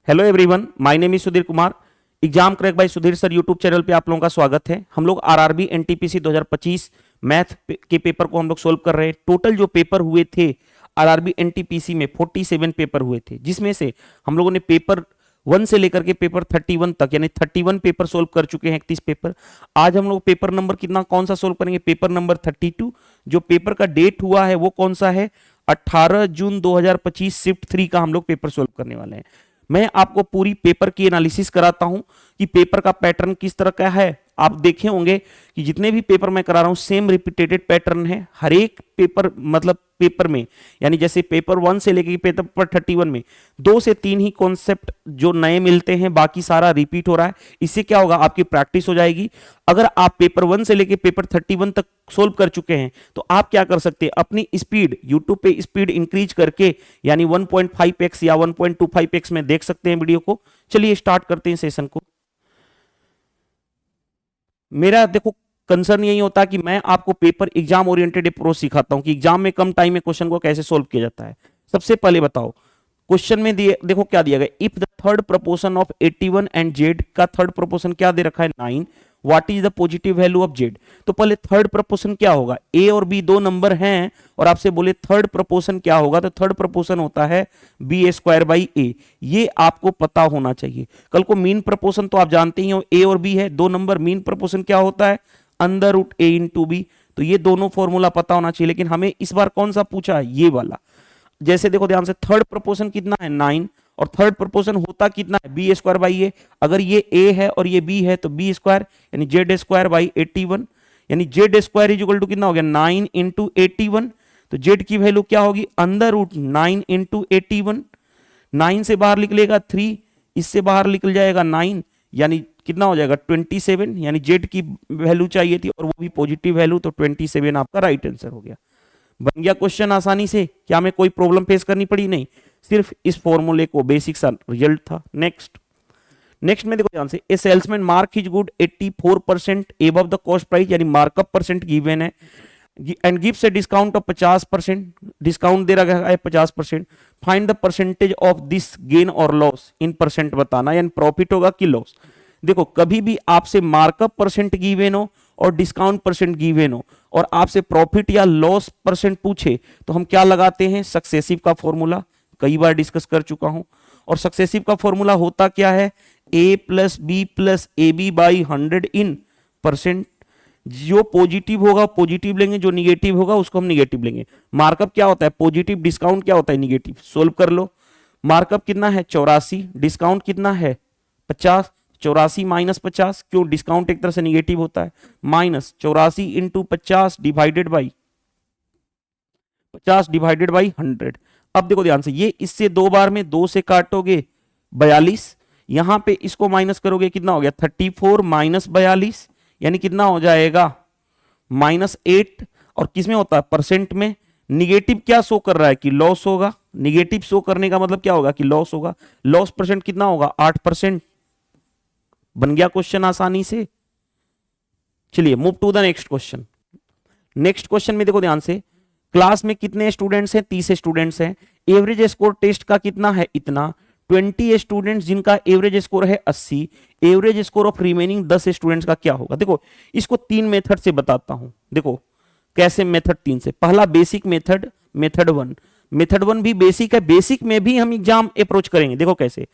Hello everyone, my name is Sudhir Kumar. Exam crack by Sudhir sir YouTube channel पे आप लोगों का स्वागत है। हम लोग आरआरबी एनटीपीसी 2025 मैथ के पेपर को हम लोग सोल्व कर रहे हैं। टोटल जो पेपर हुए थे आरआरबी एनटीपीसी में 47 पेपर हुए थे, जिसमें से हम लोगों ने पेपर 1 से लेकर के पेपर 31 तक यानी 31 पेपर सोल्व कर चुके हैं। 31 पेपर। आज हम लोग पेपर नंबर कितना कौन सा सोल्व करेंगे? Paper number 32। जो पेपर का डेट हुआ है वो कौन सा है? 18 जून 2025 शिफ्ट 3 का हम लोग पेपर सोल्व करने वाले हैं। मैं आपको पूरी पेपर की एनालिसिस कराता हूं कि पेपर का पैटर्न किस तरह का है। आप देखे होंगे कि जितने भी पेपर मैं करा रहा हूं सेम रिपीटेटेड पैटर्न है हर एक पेपर, मतलब पेपर में, यानी जैसे पेपर 1 से लेकर पेपर 31 में 2 से 3 ही कॉन्सेप्ट जो नए मिलते हैं, बाकी सारा रिपीट हो रहा है। इससे क्या होगा? आपकी प्रैक्टिस हो जाएगी। अगर आप पेपर 1 से लेकर पेपर 31 तक सोल्व कर चुके हैं तो आप क्या कर सकते हैं? अपनी स्पीड यूट्यूब पे स्पीड इंक्रीज करके यानी 1.5x या 1.25x में देख सकते हैं वीडियो को। चलिए स्टार्ट करते हैं सेशन को। मेरा देखो कंसर्न यही होता है कि मैं आपको पेपर एग्जाम ओरिएंटेड अप्रोच सिखाता हूं कि एग्जाम में कम टाइम में क्वेश्चन को कैसे सोल्व किया जाता है। सबसे पहले बताओ क्वेश्चन में दिए, देखो क्या दिया गया। If the third proportion of 81 and Z का थर्ड प्रोपोर्शन क्या दे रखा है? 9। What is the positive value of Z? तो पहले थर्ड प्रोपोर्शन क्या होगा? ए और बी दो नंबर हैं और आपसे बोले थर्ड प्रोपोर्शन क्या होगा, तो थर्ड प्रोपोर्शन होता है बी स्क्वायर बाई ए। ये आपको पता होना चाहिए। कल को मीन प्रोपोर्शन तो आप जानते ही हो, ए और बी है दो नंबर, मीन प्रोपोर्शन क्या होता है? अंडर रूट ए इंटू बी। तो ये दोनों फॉर्मूला पता होना चाहिए। लेकिन हमें इस बार कौन सा पूछा है? ये वाला। जैसे देखो ध्यान से, थर्ड प्रोपोर्शन कितना है? 9। और थर्ड प्रोपोर्शन होता कितना है? B square by A. अगर ये ए है और ये बी है तो बी स्क्वायर यानी जेड स्क्वायर बाई 81, यानी Z square is equal to कितना हो गया? 9 इंटू 81। तो जेड की वैल्यू क्या होगी? Under root 9 into 81। 9 से बाहर निकलेगा 3, इससे बाहर निकल जाएगा 9, यानी कितना हो जाएगा? 27। यानी जेड की वैल्यू चाहिए थी और वो भी पॉजिटिव वैल्यू, तो 27 आपका राइट आंसर हो गया। बन गया क्वेश्चन आसानी से। क्या हमें कोई प्रॉब्लम फेस करनी पड़ी? नहीं, सिर्फ इस फॉर्मूले को बेसिक सा रिजल्ट था। नेक्स्ट में देखो ध्यान से, a salesman mark his good 84% above the cost price, यानी मार्कअप परसेंट गिवन है and gives a discount of 50%। Discount दे रखा है 50%। Find the percentage of this gain और लॉस इन परसेंट बताना, यानी प्रॉफिट होगा कि लॉस। देखो कभी भी आपसे मार्कअप परसेंट गिवन हो और डिस्काउंट परसेंट गिवन हो और आपसे प्रॉफिट या लॉस परसेंट पूछे तो हम क्या लगाते हैं? सक्सेसिव का फॉर्मूला। कई बार डिस्कस कर चुका हूं। और सक्सेसिव का फॉर्मूला होता क्या है? a plus B plus A B by 100 in percent. जो पॉजिटिव होगा पॉजिटिव लेंगे, जो निगेटिव होगा उसको हम निगेटिव लेंगे। मार्कअप क्या होता है? पॉजिटिव। डिस्काउंट क्या होता है? निगेटिव। सोल्व कर लो। मार्कअप कितना है? 84। डिस्काउंट कितना है? 50। 84 माइनस 50, क्यों? डिस्काउंट एक तरह से निगेटिव होता है। Minus 84 into 50 divided by 50 divided by 100। अब देखो ध्यान से, ये इससे दो बार में 2 से काटोगे 42, यहां पे इसको माइनस करोगे कितना हो गया? 34 माइनस 42, यानी कितना हो जाएगा? -8। और किसमें होता है? परसेंट में। निगेटिव क्या शो कर रहा है? कि लॉस होगा। निगेटिव शो करने का मतलब क्या होगा? कि लॉस होगा। लॉस परसेंट कितना होगा? 8%। बन गया क्वेश्चन आसानी से। चलिए move to the next question. Next question में देखो ध्यान से, क्लास में कितने स्टूडेंट्स हैं? 30 स्टूडेंट्स हैं। एवरेज स्कोर टेस्ट का कितना है? इतना। 20 स्टूडेंट्स जिनका एवरेज स्कोर है 80। Average score of remaining 10 students का क्या होगा? देखो इसको 3 मेथड से बताता हूं। देखो कैसे मेथड 3 से। पहला बेसिक मेथड, मेथड 1। मेथड 1 भी बेसिक है। बेसिक में भी हम एग्जाम अप्रोच करेंगे। देखो कैसे।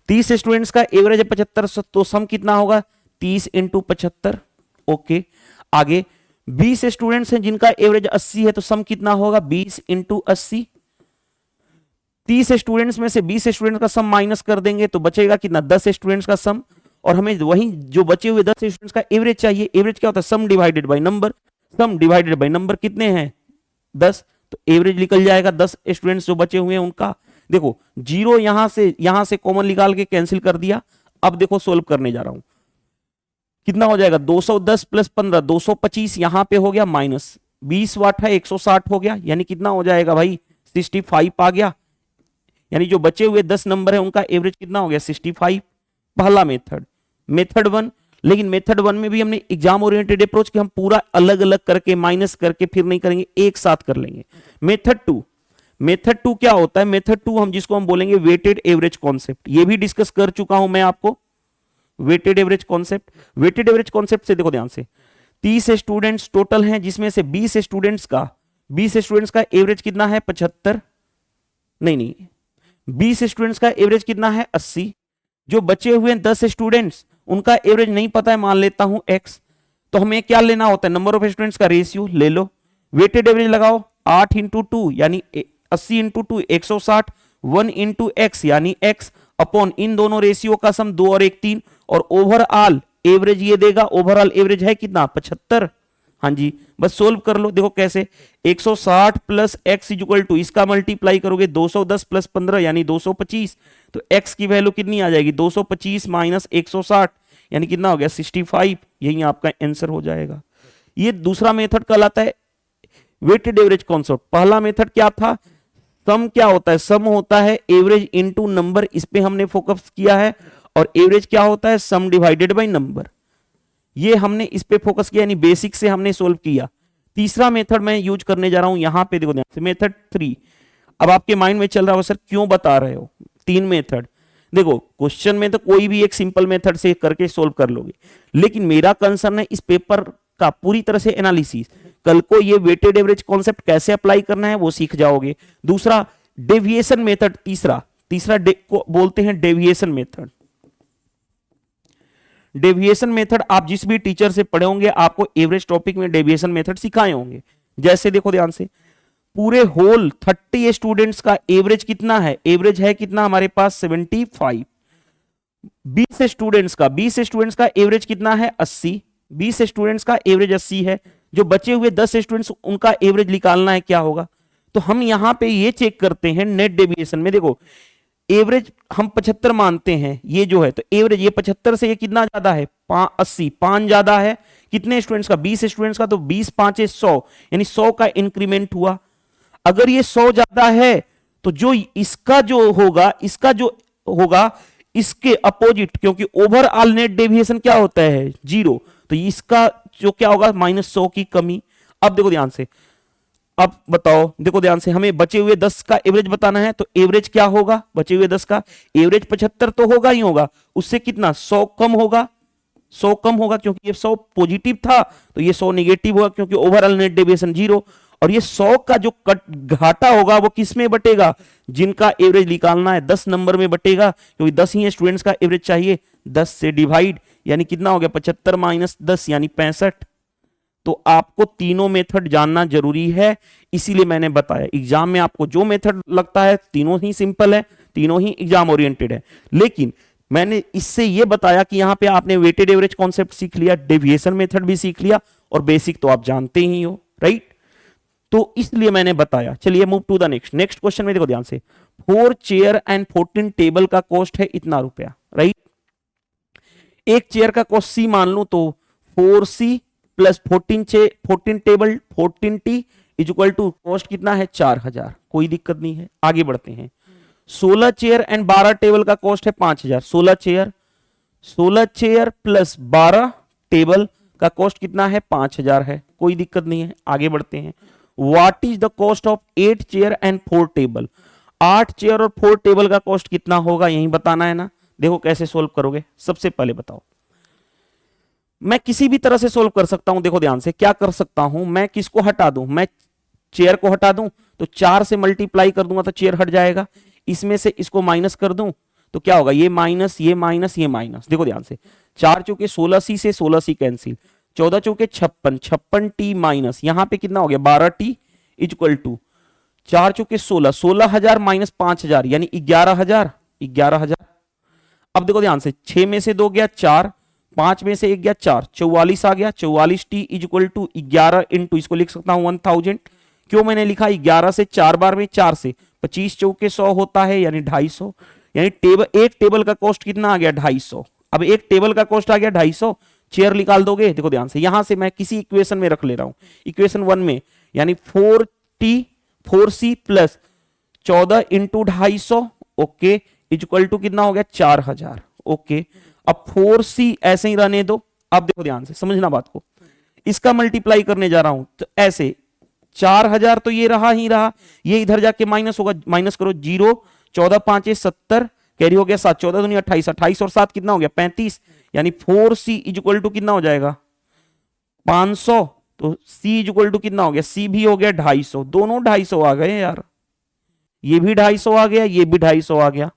30 स्टूडेंट्स का एवरेज है 75, तो सम कितना होगा? 30 इंटू 75। ओके, आगे 20 स्टूडेंट्स हैं जिनका एवरेज 80 है, तो सम कितना होगा? 20 इंटू 80। 30 स्टूडेंट्स में से 20 स्टूडेंट्स का सम माइनस कर देंगे तो बचेगा कितना? 10 स्टूडेंट्स का सम। और हमें वही जो बचे हुए 10 स्टूडेंट्स का एवरेज चाहिए। एवरेज क्या होता है? सम divided by number. Some divided by number कितने हैं? 10। तो एवरेज निकल जाएगा 10 स्टूडेंट्स जो बचे हुए हैं उनका। देखो जीरो यहां से कॉमन निकाल के कैंसिल कर दिया। अब देखो सोल्व करने जा रहा हूं। कितना हो जाएगा? 210 प्लस 15 225, यहां पे हो गया माइनस 20 वाट है 160 हो गया, यानी कितना हो जाएगा भाई? 65 आ गया। यानी जो बचे हुए 10 नंबर है उनका एवरेज कितना हो गया? 65। पहला मेथड, मेथड 1। लेकिन मेथड 1 में भी हमने एग्जाम ओरिएंटेड अप्रोच कि हम पूरा अलग अलग करके माइनस करके फिर नहीं करेंगे, एक साथ कर लेंगे। मेथड 2, मेथड 2 क्या होता है? मेथड 2 हम जिसको हम बोलेंगे वेटेड एवरेज कॉन्सेप्ट, ये भी डिस्कस कर चुका हूं मैं आपको। Weighted average concept, weighted average concept से देखो ध्यान से, 30 स्टूडेंट्स टोटल हैं, जिसमें से 20 स्टूडेंट्स का एवरेज कितना है? 75, नहीं 20 स्टूडेंट्स का एवरेज कितना है? 80। जो बचे हुए 10 स्टूडेंट्स, उनका एवरेज नहीं पता है, मान लेता हूं x। तो हमें क्या लेना होता है? नंबर ऑफ स्टूडेंट्स का रेशियो ले लो, वेटेड एवरेज लगाओ, 8 इंटू 2 यानी 80 इंटू 2 160, 1 इंटू एक्स यानी x अपॉन इन दोनों रेशियो का सम 2 और 1 3, और ओवरऑल एवरेज ये देगा। ओवरऑल एवरेज है कितना? 75। हाँ जी, बस सोल्व कर लो। देखो कैसे, 160 प्लस एक्स इक्वल टू, इसका मल्टीप्लाई करोगे 210 प्लस 15 यानी 225, तो x की वैल्यू कितनी आ जाएगी? 225 माइनस 160 यानी कितना हो गया? 65। यही आपका आंसर हो जाएगा। ये दूसरा मेथड कहलाता है वेटेड एवरेज कॉन्सेप्ट। पहला मेथड क्या था? सम क्या होता है? सम होता है एवरेज इनटू नंबर, इस पे हमने फोकस किया है। और एवरेज क्या होता है? सम डिवाइडेड बाय नंबर, ये हमने इस पे फोकस किया, यानी बेसिक से हमने सोल्व किया। तीसरा मेथड मैं यूज करने जा रहा हूं, यहां पे देखो ध्यान से, मेथड 3। अब आपके माइंड में चल रहा हो सर क्यों बता रहे हो 3 मेथड? देखो क्वेश्चन में तो कोई भी एक सिंपल मेथड से करके सोल्व कर लोगे, लेकिन मेरा कंसर्न है इस पेपर का पूरी तरह से एनालिसिस। कल को ये वेटेड एवरेज कॉन्सेप्ट कैसे अप्लाई करना है वो सीख जाओगे। दूसरा डेविएशन मेथड, तीसरा को बोलते हैं डेविएशन मेथड। डेविएशन मेथड आप जिस भी टीचर से पढ़े होंगे, आपको एवरेज टॉपिक में डेविएशन मेथड सिखाए होंगे। जैसे देखो ध्यान से, पूरे होल 30 स्टूडेंट्स का एवरेज कितना है? एवरेज है कितना हमारे पास? 75। 20 स्टूडेंट्स का एवरेज कितना है? 80। 20 स्टूडेंट्स का एवरेज 80 है। जो बचे हुए 10 स्टूडेंट्स, उनका एवरेज निकालना है, क्या होगा? तो हम यहां पे ये चेक करते हैं नेट डेविएशन में। देखो एवरेज हम 75 मानते हैं, ये जो है, तो एवरेज ये 75 से ये कितना ज्यादा है? 80, 5 ज्यादा है। कितने स्टूडेंट्स का? 20 स्टूडेंट्स का, तो 20 5 100 यानी 100 का इंक्रीमेंट हुआ। अगर ये 100 ज्यादा है तो जो इसका जो होगा इसके अपोजिट, क्योंकि ओवरऑल नेट डेविएशन क्या होता है? 0, तो इसका जो क्या होगा? -100 की कमी। अब देखो ध्यान से, अब बताओ, देखो ध्यान से, हमें बचे हुए 10 का एवरेज बताना है, तो एवरेज क्या होगा? बचे हुए 10 का एवरेज 75 तो होगा ही होगा, उससे कितना? 100 कम होगा। 100 कम होगा क्योंकि ये 100 पॉजिटिव था, तो ये 100 नेगेटिव होगा क्योंकि ओवरऑल नेट डेविएशन 0। और ये 100 का जो घाटा होगा वो किस में बटेगा? जिनका एवरेज निकालना है 10 नंबर में बटेगा, क्योंकि 10 ही स्टूडेंट्स का एवरेज चाहिए। 10 से डिवाइड यानी कितना हो गया? 75 माइनस 10 यानी 65। तो आपको तीनों मेथड जानना जरूरी है, इसीलिए मैंने बताया एग्जाम में आपको जो मेथड लगता है तीनों ही सिंपल है, तीनों ही एग्जाम ओरिएंटेड है। लेकिन मैंने इससे यह बताया कि यहां पे आपने वेटेड एवरेज कॉन्सेप्ट सीख लिया, डेविएशन मेथड भी सीख लिया, और बेसिक तो आप जानते ही हो, राइट? तो इसलिए मैंने बताया। चलिए move to the next question में देखो ध्यान से, 4 चेयर एंड 14 टेबल का कॉस्ट है इतना रुपया, राइट? एक चेयर का कॉस्ट C मान लू, तो 4C plus 14 table 14T is equal to cost कितना है? 4000। कोई दिक्कत नहीं है, आगे बढ़ते हैं। 16 चेयर एंड 12 टेबल का कॉस्ट है 5000। 16 चेयर प्लस 12 टेबल का कॉस्ट कितना है? 5000 है। कोई दिक्कत नहीं है, आगे बढ़ते हैं। What is the cost of 8 chair and 4 table? 8 chair और 4 टेबल का कॉस्ट कितना होगा, यही बताना है ना। देखो कैसे सोल्व करोगे, सबसे पहले बताओ। मैं किसी भी तरह से सोल्व कर सकता हूं। देखो ध्यान से, क्या कर सकता हूं मैं? किसको हटा दूं? मैं चेयर को हटा दूं, तो 4 से मल्टीप्लाई कर दूंगा तो चेयर हट जाएगा। इसमें से इसको माइनस कर दूं तो क्या होगा? ये माइनस, ये माइनस, ये माइनस। देखो ध्यान से, 4 चौके 16C से 16C कैंसिल, 14 चौके 56, 56T माइनस, यहां पे कितना हो गया? 12T इज इक्वल टू 4 चौके 16, 16000 माइनस 5000 यानी 11000। अब देखो ध्यान से, 6 में से 2 गया 4, 5 में से 1 गया 4, 44 आ गया। 44T is equal to 11 into, इसको लिख सकता हूं 1000। क्यों मैंने लिखा 11 से 4 बार में? 4 से 25 चौके 100 होता है यानी 250, यानी एक टेबल का कॉस्ट कितना आ गया? 250। अब एक टेबल का कॉस्ट आ गया 250, चेयर निकाल दोगे। देखो ध्यान से, यहां से मैं किसी इक्वेशन में रख ले रहा हूं, इक्वेशन 1 में, यानी 4C plus 14 into 250, okay, is equal to कितना हो गया? 4000, ओके। अब 4C ऐसे ही रहने दो। अब देखो ध्यान से, समझना बात को, इसका मल्टीप्लाई करने जा रहा हूं, तो ऐसे 4000 तो ये रहा ही रहा, ये इधर जाके माइनस होगा, माइनस करो 0, 14 5 70, कैरी हो गया 7, 14 दूनी 28, 28 और 7 कितना हो गया 35, यानी 4c इज इक्वल टू कितना हो जाएगा 500। तो c इज इक्वल टू कितना हो गया, c भी हो गया 250, दोनों 250 आ गए यार, ये भी 250 आ गया, ये भी 250 आ गया।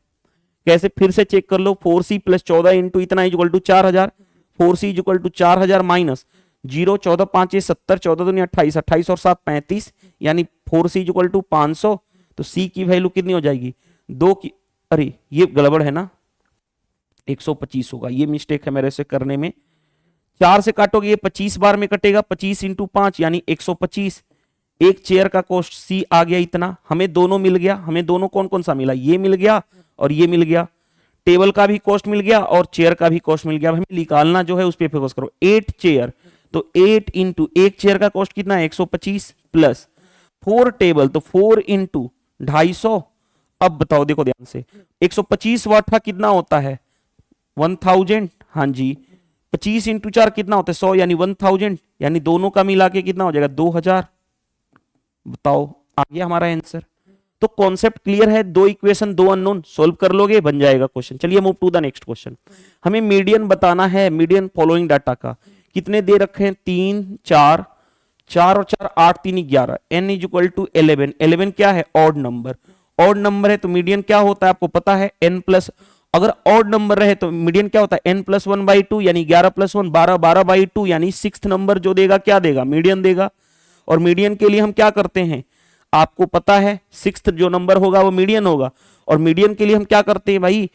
कैसे, फिर से चेक कर लो, 4c प्लस 14 इंटू इतना is equal to 4000, 4c is equal to 4000 minus 0, 14 5 70, 14 दूनी 28, 28 और 7 35, यानी 4c इज इक्वल टू 500। तो c की वैल्यू कितनी हो जाएगी 2 की, अरे ये गड़बड़ है ना, 125 होगा, ये मिस्टेक है मेरे से करने में। 4 से काटोगे ये 25 बार में कटेगा, 25 इंटू 5 यानी 125। एक चेयर का कॉस्ट सी आ गया इतना, हमें दोनों मिल गया, हमें दोनों कौन कौन सा मिला, ये मिल गया और ये मिल गया, टेबल का भी कॉस्ट मिल गया और चेयर का भी कॉस्ट मिल गया। हमें निकालना जो है उस पे फोकस करो, 8 चेयर, तो 8 इंटू एक चेयर का कॉस्ट कितना है 125 प्लस 4 टेबल, तो 4 इंटू 250। अब बताओ, देखो ध्यान से, 125 वाट का कितना होता है 1000, हाँ जी, 25 इंटू 4 कितना होता है 100, यानी 1000, यानी दोनों का मिला के कितना हो जाएगा 2000। बताओ, आ गया हमारा आंसर। तो कॉन्सेप्ट क्लियर है, दो इक्वेशन दो अननोन, सोल्व कर लोगे बन जाएगा क्वेश्चन। चलिए move to the next question. हमें मीडियन बताना है, मीडियन फॉलोइंग डाटा का। कितने दे रखे हैं 3 4, 4 और 4 8 3 11, n इज इक्वल टू 11। 11 क्या है ऑड नंबर, ऑड नंबर है तो मीडियन क्या होता है आपको पता है n प्लस, अगर ऑड नंबर रहे तो मीडियन क्या होता है n प्लस 1/2, यानी 11 प्लस 1 12, 12/2, यानी सिक्स्थ नंबर जो देगा क्या देगा मीडियन देगा। और मीडियन के लिए हम क्या करते हैं आपको पता है, सिक्स्थ जो नंबर होगा वो मीडियन होगा। और मीडियन के लिए हम क्या करते हैं भाई,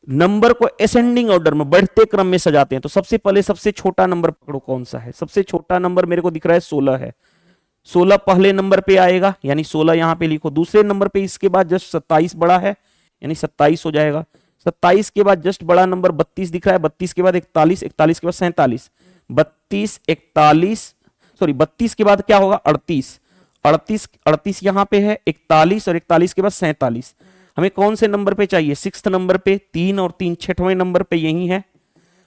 नंबर को असेंडिंग ऑर्डर में बढ़ते क्रम में सजाते हैं। तो सबसे पहले सबसे छोटा नंबर पकड़ो, कौन सा है सबसे छोटा नंबर, मेरे को दिख रहा है 16 है, 16 पहले नंबर पे आएगा, यानी 16 यहां पे लिखो। दूसरे नंबर पे इसके बाद जस्ट 27 बड़ा है, यानी 27 हो जाएगा। 27 के बाद जस्ट बड़ा नंबर 32 दिख रहा है, 32 के बाद 41, 41 के बाद 47, 32 41, सॉरी 32 के बाद क्या होगा 38, 38 यहां पे है, 41 और 41 के बाद 47। हमें कौन से नंबर पे चाहिए, सिक्स्थ नंबर पे, 3 और 3 छठवें नंबर पे यही है।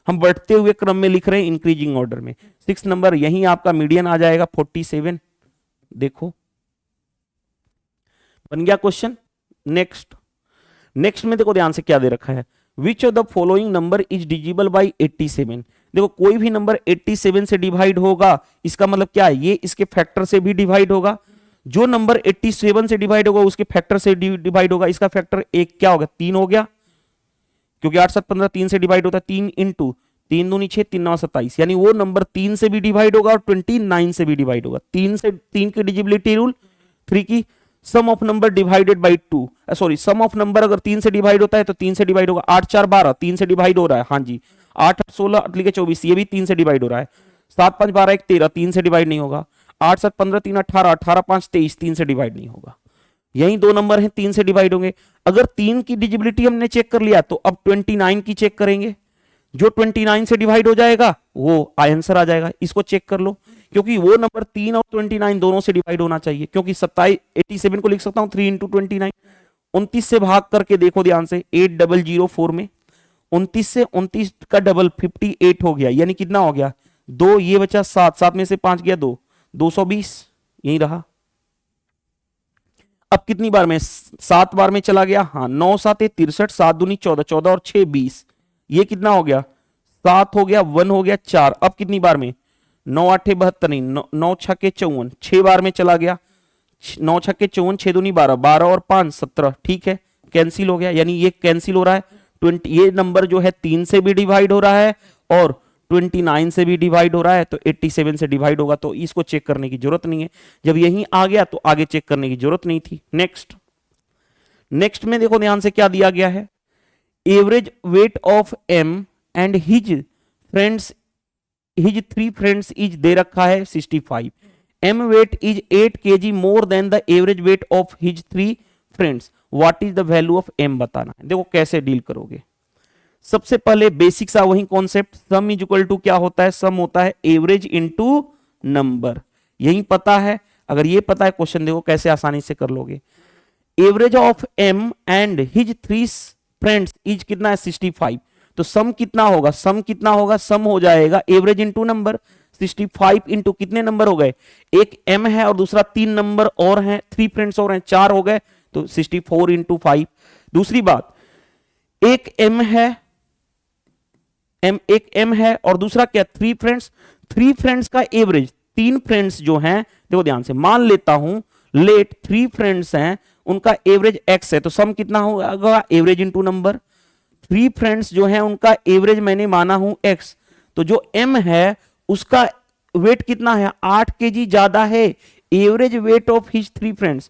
हम बढ़ते हुए क्रम में लिख रहे हैं इंक्रीजिंग ऑर्डर में। सिक्स्थ नंबर यही आपका मीडियन आ जाएगा 47। देखो बन गया क्वेश्चन। नेक्स्ट में देखो ध्यान से क्या दे रखा है, which of the following number is डिजिबल by 87। देखो कोई भी नंबर 87 से डिवाइड होगा, इसका मतलब क्या है, ये इसके फैक्टर से भी डिवाइड होगा। जो नंबर 87 से डिवाइड होगा उसके फैक्टर से डिवाइड होगा, इसका फैक्टर एक क्या होगा 3 हो गया, क्योंकि 8 7 15 3 से डिवाइड होता है, 3 इंटू 3 दूनी 6 3 9 27, यानी वो नंबर 3 से भी डिवाइड होगा और 29 से भी डिवाइड होगा। 3 की डिजिबिलिटी रूल, 3 की sum of number divided by 2, sorry sum of number अगर 3 से डिवाइड होता है तो 3 से डिवाइड होगा। 8 4 12 3 से डिवाइड हो रहा है, हाँ जी, 8 8 16 8 24, ये भी 3 से डिवाइड हो रहा है। 7 5 12 1 13, 3 से डिवाइड नहीं होगा। 8 7 15 3 18, 18 5 23, 3 से डिवाइड नहीं होगा। यही दो नंबर हैं 3 से डिवाइड होंगे। अगर 3 की डिजिबिलिटी हमने चेक कर लिया तो अब 29 की चेक करेंगे। जो 29 से डिवाइड हो जाएगा वो आंसर आ जाएगा, इसको चेक कर लो, क्योंकि वो नंबर 3 और 29 दोनों से डिवाइड होना चाहिए, क्योंकि 87 को लिख सकता हूं 3 इंटू 29। 29 से भाग करके देखो ध्यान से, 8004 में 29 से 29 का डबल 58 हो गया, यानी कितना हो गया 2, ये बचा 7, 7 में से 5 गया 2, 220 यही रहा। अब कितनी बार में 7 बार में चला गया, हाँ 9 7 63, 7 दूनी 14, 14 और 6 20, ये कितना हो गया 7 हो गया, 1 हो गया 4। अब कितनी बार में 9 8 72 नहीं, 9 6 54, 6 बार में चला गया, 9 6 54, 6 दूनी 12, 12 और 5 17, ठीक है कैंसिल हो गया, यानी ये कैंसिल हो रहा है। 20 ये नंबर जो है 3 से भी डिवाइड हो रहा है और 29 से भी डिवाइड हो रहा है, तो 87 से डिवाइड होगा, तो इसको चेक करने की जरूरत नहीं है। जब यहीं आ गया तो आगे चेक करने की जरूरत नहीं थी। नेक्स्ट में देखो ध्यान से क्या दिया गया है, average weight of M and his 3 friends is दे रखा है 65। M weight is 8 kg more than the average weight of his 3 friends, what is the value of M बताना है। देखो कैसे डील करोगे, सबसे पहले बेसिक सा वही concept, sum is equal to क्या होता है, सम होता है एवरेज इनटू नंबर, यही पता है। अगर ये पता है क्वेश्चन देखो कैसे आसानी से कर लोगे। Average of M and his 3 friends is कितना है 65, तो सम कितना होगा, सम हो जाएगा एवरेज इनटू नंबर। 65 इंटू कितने नंबर हो गए, एक m है और दूसरा 3 नंबर और हैं, 3 फ्रेंड्स और हैं, 4 हो गए, तो 64 इंटू 5। दूसरी बात, एक m है, एक m है और दूसरा क्या, 3 फ्रेंड्स, 3 फ्रेंड्स का एवरेज, 3 फ्रेंड्स जो हैं, देखो ध्यान से, मान लेता हूं लेट 3 फ्रेंड्स हैं, उनका एवरेज x है, तो सम कितना होगा, एवरेज इंटू नंबर। 3 फ्रेंड्स जो हैं उनका एवरेज मैंने माना हूं x, तो जो m है उसका वेट कितना है, 8 kg ज्यादा है, average weight of his 3 friends.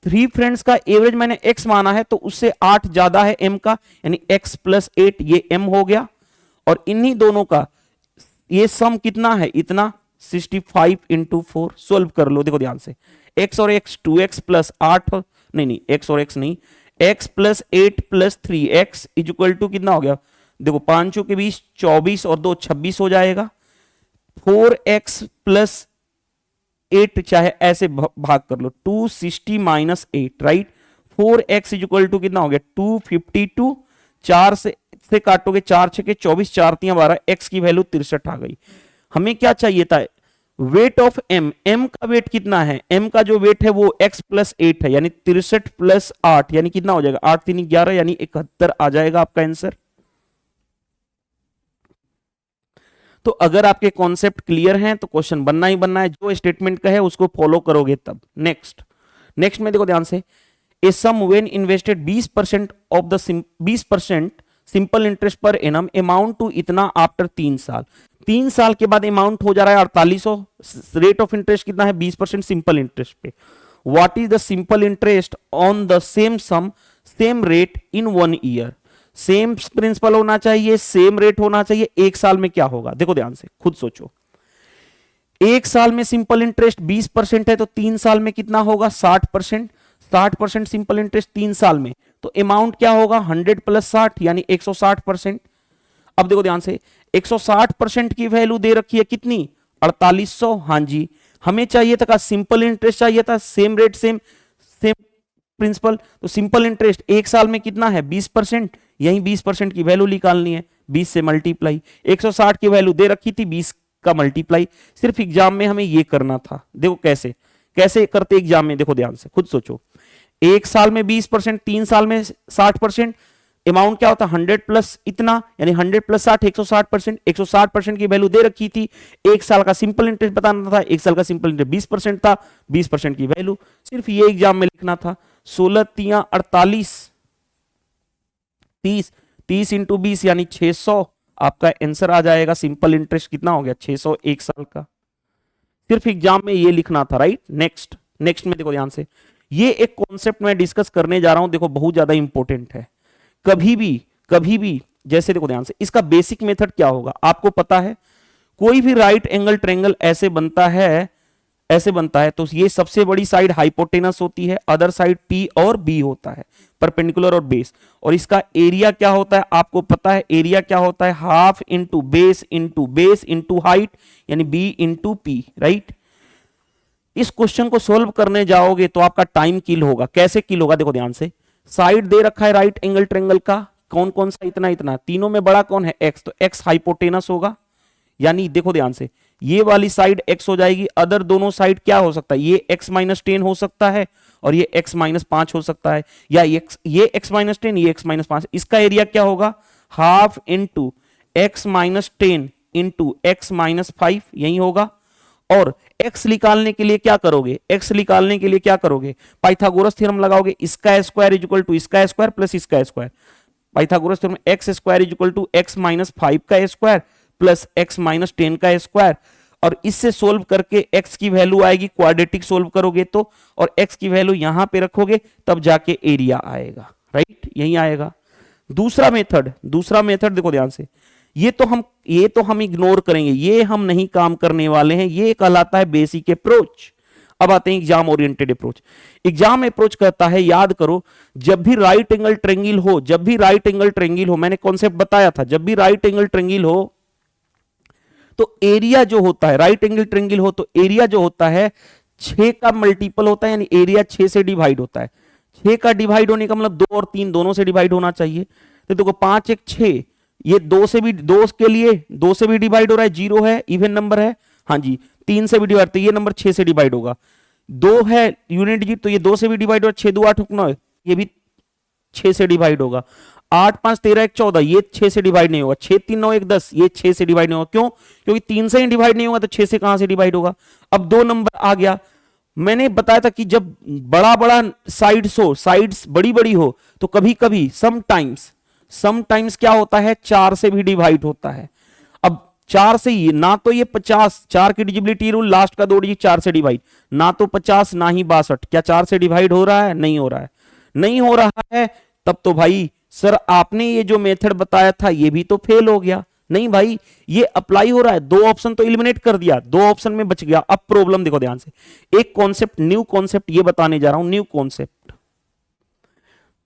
3 friends का एवरेज मैंने x माना है, तो उससे 8 ज्यादा है m का, यानी x प्लस 8, ये m हो गया। और इन्हीं दोनों का ये सम कितना है, इतना 65 इंटू 4। सोल्व कर लो, देखो ध्यान से, x और x 2x प्लस 8, नहीं x और x नहीं, x plus 8 plus 3x is equal to कितना हो गया, देखो 5 के 20, 24 और 2 26 हो जाएगा। 4x प्लस 8 चाहे ऐसे भाग कर लो, 260 minus 8, right. 4x is equal to कितना हो गया, 252, 4 से काटोगे, 4 6 के 24, 4 3 12, x की वैल्यू 63 आ गई। हमें क्या चाहिए था, वेट ऑफ m, m का वेट कितना है, m का जो वेट है वो x प्लस 8 है, यानी 63 प्लस 8 यानी कितना हो जाएगा, 8 3 11, यानी 71 आ जाएगा आपका आंसर। तो अगर आपके कॉन्सेप्ट क्लियर हैं तो क्वेश्चन बनना ही बनना है, जो स्टेटमेंट का है उसको फॉलो करोगे तब। नेक्स्ट में देखो ध्यान से, a sum when invested 20% of the 20% simple interest पर एनम अमाउंट टू इतना आफ्टर 3 साल। 3 साल के बाद अमाउंट हो जा रहा है 4800, रेट ऑफ इंटरेस्ट कितना है, 20% सिंपल इंटरेस्ट पे। What is the simple interest on the same sum same rate in 1 year. Same principal होना चाहिए, सेम रेट होना चाहिए, 1 साल में क्या होगा, देखो ध्यान से, खुद सोचो। 1 साल में सिंपल इंटरेस्ट 20% है, तो 3 साल में कितना होगा, 60%। 60% सिंपल इंटरेस्ट 3 साल में, तो अमाउंट क्या होगा, 100 प्लस 60 यानी 160%। अब देखो ध्यान से, 160% की वैल्यू दे रखी है कितनी, 4800। हाँ जी, हमें चाहिए था, सिंपल इंटरेस्ट चाहिए था, सेम रेट सेम प्रिंसिपल, तो सिंपल इंटरेस्ट 1 साल में कितना है, 20%, यही 20% की वैल्यू निकालनी है, 20 से मल्टीप्लाई। 160 की वैल्यू दे रखी थी, 20 का मल्टीप्लाई। सिर्फ एग्जाम में हमें ये करना था, देखो कैसे कैसे करते एग्जाम में, देखो ध्यान से, खुद सोचो। 1 साल में 20%, 3 साल में 60%, अमाउंट क्या होता है, 100 प्लस इतना, यानी 100 प्लस 60 160%। 160% की वैल्यू दे रखी थी, 1 साल का सिंपल इंटरेस्ट बताना था, 1 साल का सिंपल इंटरेस्ट 20% था, 20% की वैल्यू, सिर्फ ये एग्जाम में लिखना था। 16 3 48, 30, 30 इंटू 20 यानी 600, आपका आंसर आ जाएगा। सिंपल इंटरेस्ट कितना हो गया, 600 1 साल का। सिर्फ एग्जाम में ये लिखना था, राइट। नेक्स्ट में देखो ध्यान से, ये एक कॉन्सेप्ट मैं डिस्कस करने जा रहा हूं, देखो बहुत ज्यादा इंपॉर्टेंट है। कभी भी जैसे देखो ध्यान से, इसका बेसिक मेथड क्या होगा आपको पता है, कोई भी राइट एंगल ट्रायंगल ऐसे बनता है, तो ये सबसे बड़ी साइड हाइपोटेनस होती है, अदर साइड P और B होता है, परपेंडिकुलर और बेस। और इसका एरिया क्या होता है आपको पता है, एरिया क्या होता है, half into base into height, यानी B इंटू P, राइट। इस क्वेश्चन को सोल्व करने जाओगे तो आपका टाइम किल होगा। कैसे किल होगा, देखो ध्यान से, साइड दे रखा है राइट एंगल ट्रायंगल का, कौन कौन सा, इतना, तीनों में बड़ा कौन है, x, तो x हाइपोटेनस होगा, यानी देखो ध्यान से, ये वाली साइड x हो जाएगी, अदर दोनों साइड क्या हो सकता है, ये x माइनस 10 हो सकता है और ये x माइनस 5 हो सकता है, या ये x माइनस 10, ये x माइनस 5। इसका एरिया क्या होगा, half into x minus 10 into x minus 5, यही होगा। और x निकालने के लिए क्या करोगे, पाइथागोरस थ्योरम लगाओगे, इसका स्क्वायर इज इक्वल टू इसका स्क्वायर प्लस इसका square. Pythagoras theorem, x square is equal to x minus 5 का स्क्वायर प्लस एक्स माइनस 10 का स्क्वायर। और इससे सोल्व करके x की वैल्यू आएगी, क्वाड्रेटिक सोल्व करोगे तो, और x की वैल्यू यहां पे रखोगे तब जाके एरिया आएगा, राइट, यही आएगा। दूसरा मेथड देखो ध्यान से, ये तो हम इग्नोर करेंगे, ये हम नहीं काम करने वाले हैं, ये कहलाता है बेसिक अप्रोच। अब आते हैं exam oriented approach. Exam approach कहता है, याद करो, जब भी राइट एंगल ट्रायंगल हो, मैंने कॉन्सेप्ट बताया था, जब भी राइट एंगल ट्रायंगल हो तो एरिया जो होता है, राइट एंगल ट्रायंगल हो तो एरिया जो होता है 6 का मल्टीपल होता है, यानी एरिया 6 से डिवाइड होता है। 6 का डिवाइड होने का मतलब 2 और 3 दोनों से डिवाइड होना चाहिए। तो देखो 5 1 6, ये 2 के लिए 2 से भी डिवाइड हो रहा है, 0 है, इवन नंबर है, हाँ जी, 3 से भी डिवाइड, तो ये नंबर 6 से डिवाइड होगा। 2 है यूनिट डिजिट, तो ये 2 से भी डिवाइड होगा, 6 2 8 9, ये भी 6 से डिवाइड होगा। 8 5 13 1 14, ये 6 से डिवाइड नहीं होगा। 6 3 9 1 10, ये 6 से डिवाइड नहीं होगा। क्यों? क्योंकि 3 से ही डिवाइड नहीं होगा, तो 6 से कहां से डिवाइड होगा? अब 2 नंबर आ गया। मैंने बताया था कि जब बड़ा बड़ा साइड्स हो, साइड्स बड़ी बड़ी हो, तो कभी कभी समटाइम्स क्या होता है, 4 से भी डिवाइड होता है। अब 4 से ये ना तो ये 50, 4 की डिजिबिलिटी रूल, लास्ट का 2 डिजिट 4 से डिवाइड, ना तो 50 ना ही 62, क्या 4 से डिवाइड हो रहा है? नहीं हो रहा है। नहीं हो रहा है, तब तो भाई सर आपने ये जो मेथड बताया था ये भी तो फेल हो गया। नहीं भाई, ये अप्लाई हो रहा है। 2 ऑप्शन तो एलिमिनेट कर दिया, 2 ऑप्शन में बच गया। अब प्रॉब्लम देखो ध्यान से, एक कॉन्सेप्ट, न्यू कॉन्सेप्ट ये बताने जा रहा हूं, न्यू कॉन्सेप्ट।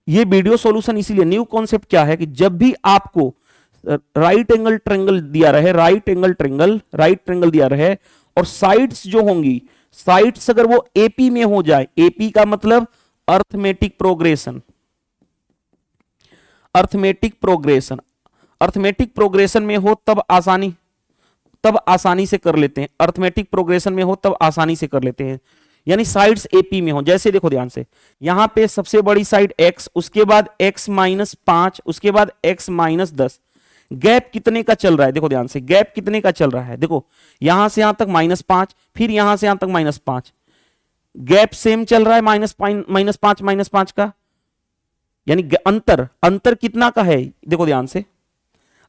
ये वीडियो सॉल्यूशन इसीलिए, न्यू कॉन्सेप्ट क्या है कि जब भी आपको राइट एंगल ट्रायंगल दिया रहे, राइट ट्रायंगल दिया रहे, और साइड्स जो होंगी, साइड्स अगर वो एपी में हो जाए, एपी का मतलब अर्थमेटिक प्रोग्रेशन, अर्थमेटिक प्रोग्रेशन में हो तब आसानी से कर लेते हैं। अर्थमेटिक प्रोग्रेशन में हो तब आसानी से कर लेते हैं, यानी साइड्स एपी में हो। जैसे देखो ध्यान से, यहां पे सबसे बड़ी साइड x, उसके बाद x माइनस 5, उसके बाद x माइनस 10। गैप कितने का चल रहा है? देखो ध्यान से, गैप कितने का चल रहा है? देखो यहां से यहां तक -5, फिर यहां से यहां तक -5, गैप सेम चल रहा है, -5 का, यानी अंतर कितना का है? देखो ध्यान से,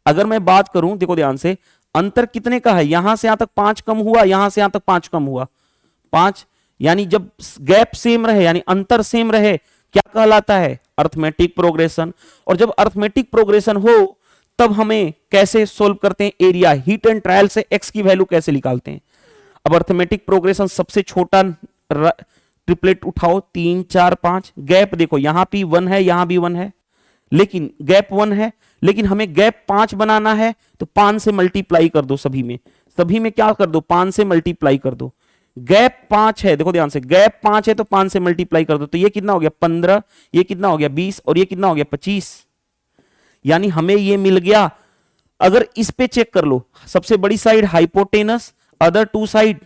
अगर मैं बात करूं, देखो ध्यान से, अंतर कितने का है? यहां से यहां तक 5 कम हुआ, यहां से यहां तक 5 कम हुआ, 5, यानी जब गैप सेम रहे, यानी अंतर सेम रहे, क्या कहलाता है? Arithmetic progression. और जब अर्थमेटिक प्रोग्रेशन हो तब हमें कैसे सोल्व करते हैं? एरिया, हीट एंड ट्रायल से x की वैल्यू कैसे निकालते हैं? अब अर्थमेटिक प्रोग्रेशन, सबसे छोटा ट्रिपलेट उठाओ, 3 4 5, गैप देखो यहां भी 1 है, यहां भी 1 है, लेकिन गैप 1 है, लेकिन हमें गैप 5 बनाना है, तो 5 से मल्टीप्लाई कर दो। सभी में क्या कर दो? 5 से मल्टीप्लाई कर दो। गैप 5 है, देखो ध्यान से, गैप 5 है तो 5 से मल्टीप्लाई कर दो, तो ये कितना हो गया? 15, ये कितना हो गया? 20, और ये कितना हो गया? 25। यानी हमें ये मिल गया। अगर इस पे चेक कर लो, सबसे बड़ी साइड हाइपोटेनस, अदर 2 साइड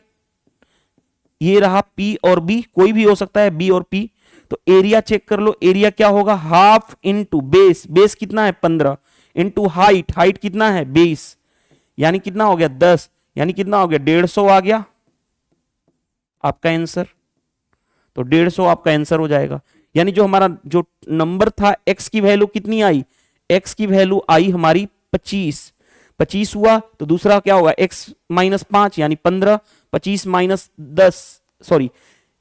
ये रहा P और B, कोई भी हो सकता है B और P। तो एरिया चेक कर लो, एरिया क्या होगा? हाफ इंटू बेस कितना है? 15, इंटू हाइट कितना है? 20, यानी कितना हो गया? 10, यानी कितना हो गया? 150 आ गया आपका आंसर। तो 150 आपका आंसर हो जाएगा। यानी जो हमारा जो नंबर था, x की वैल्यू कितनी आई? x की वैल्यू आई हमारी 25 हुआ, तो दूसरा क्या होगा? x माइनस 5 यानी 15, 25 minus 10, sorry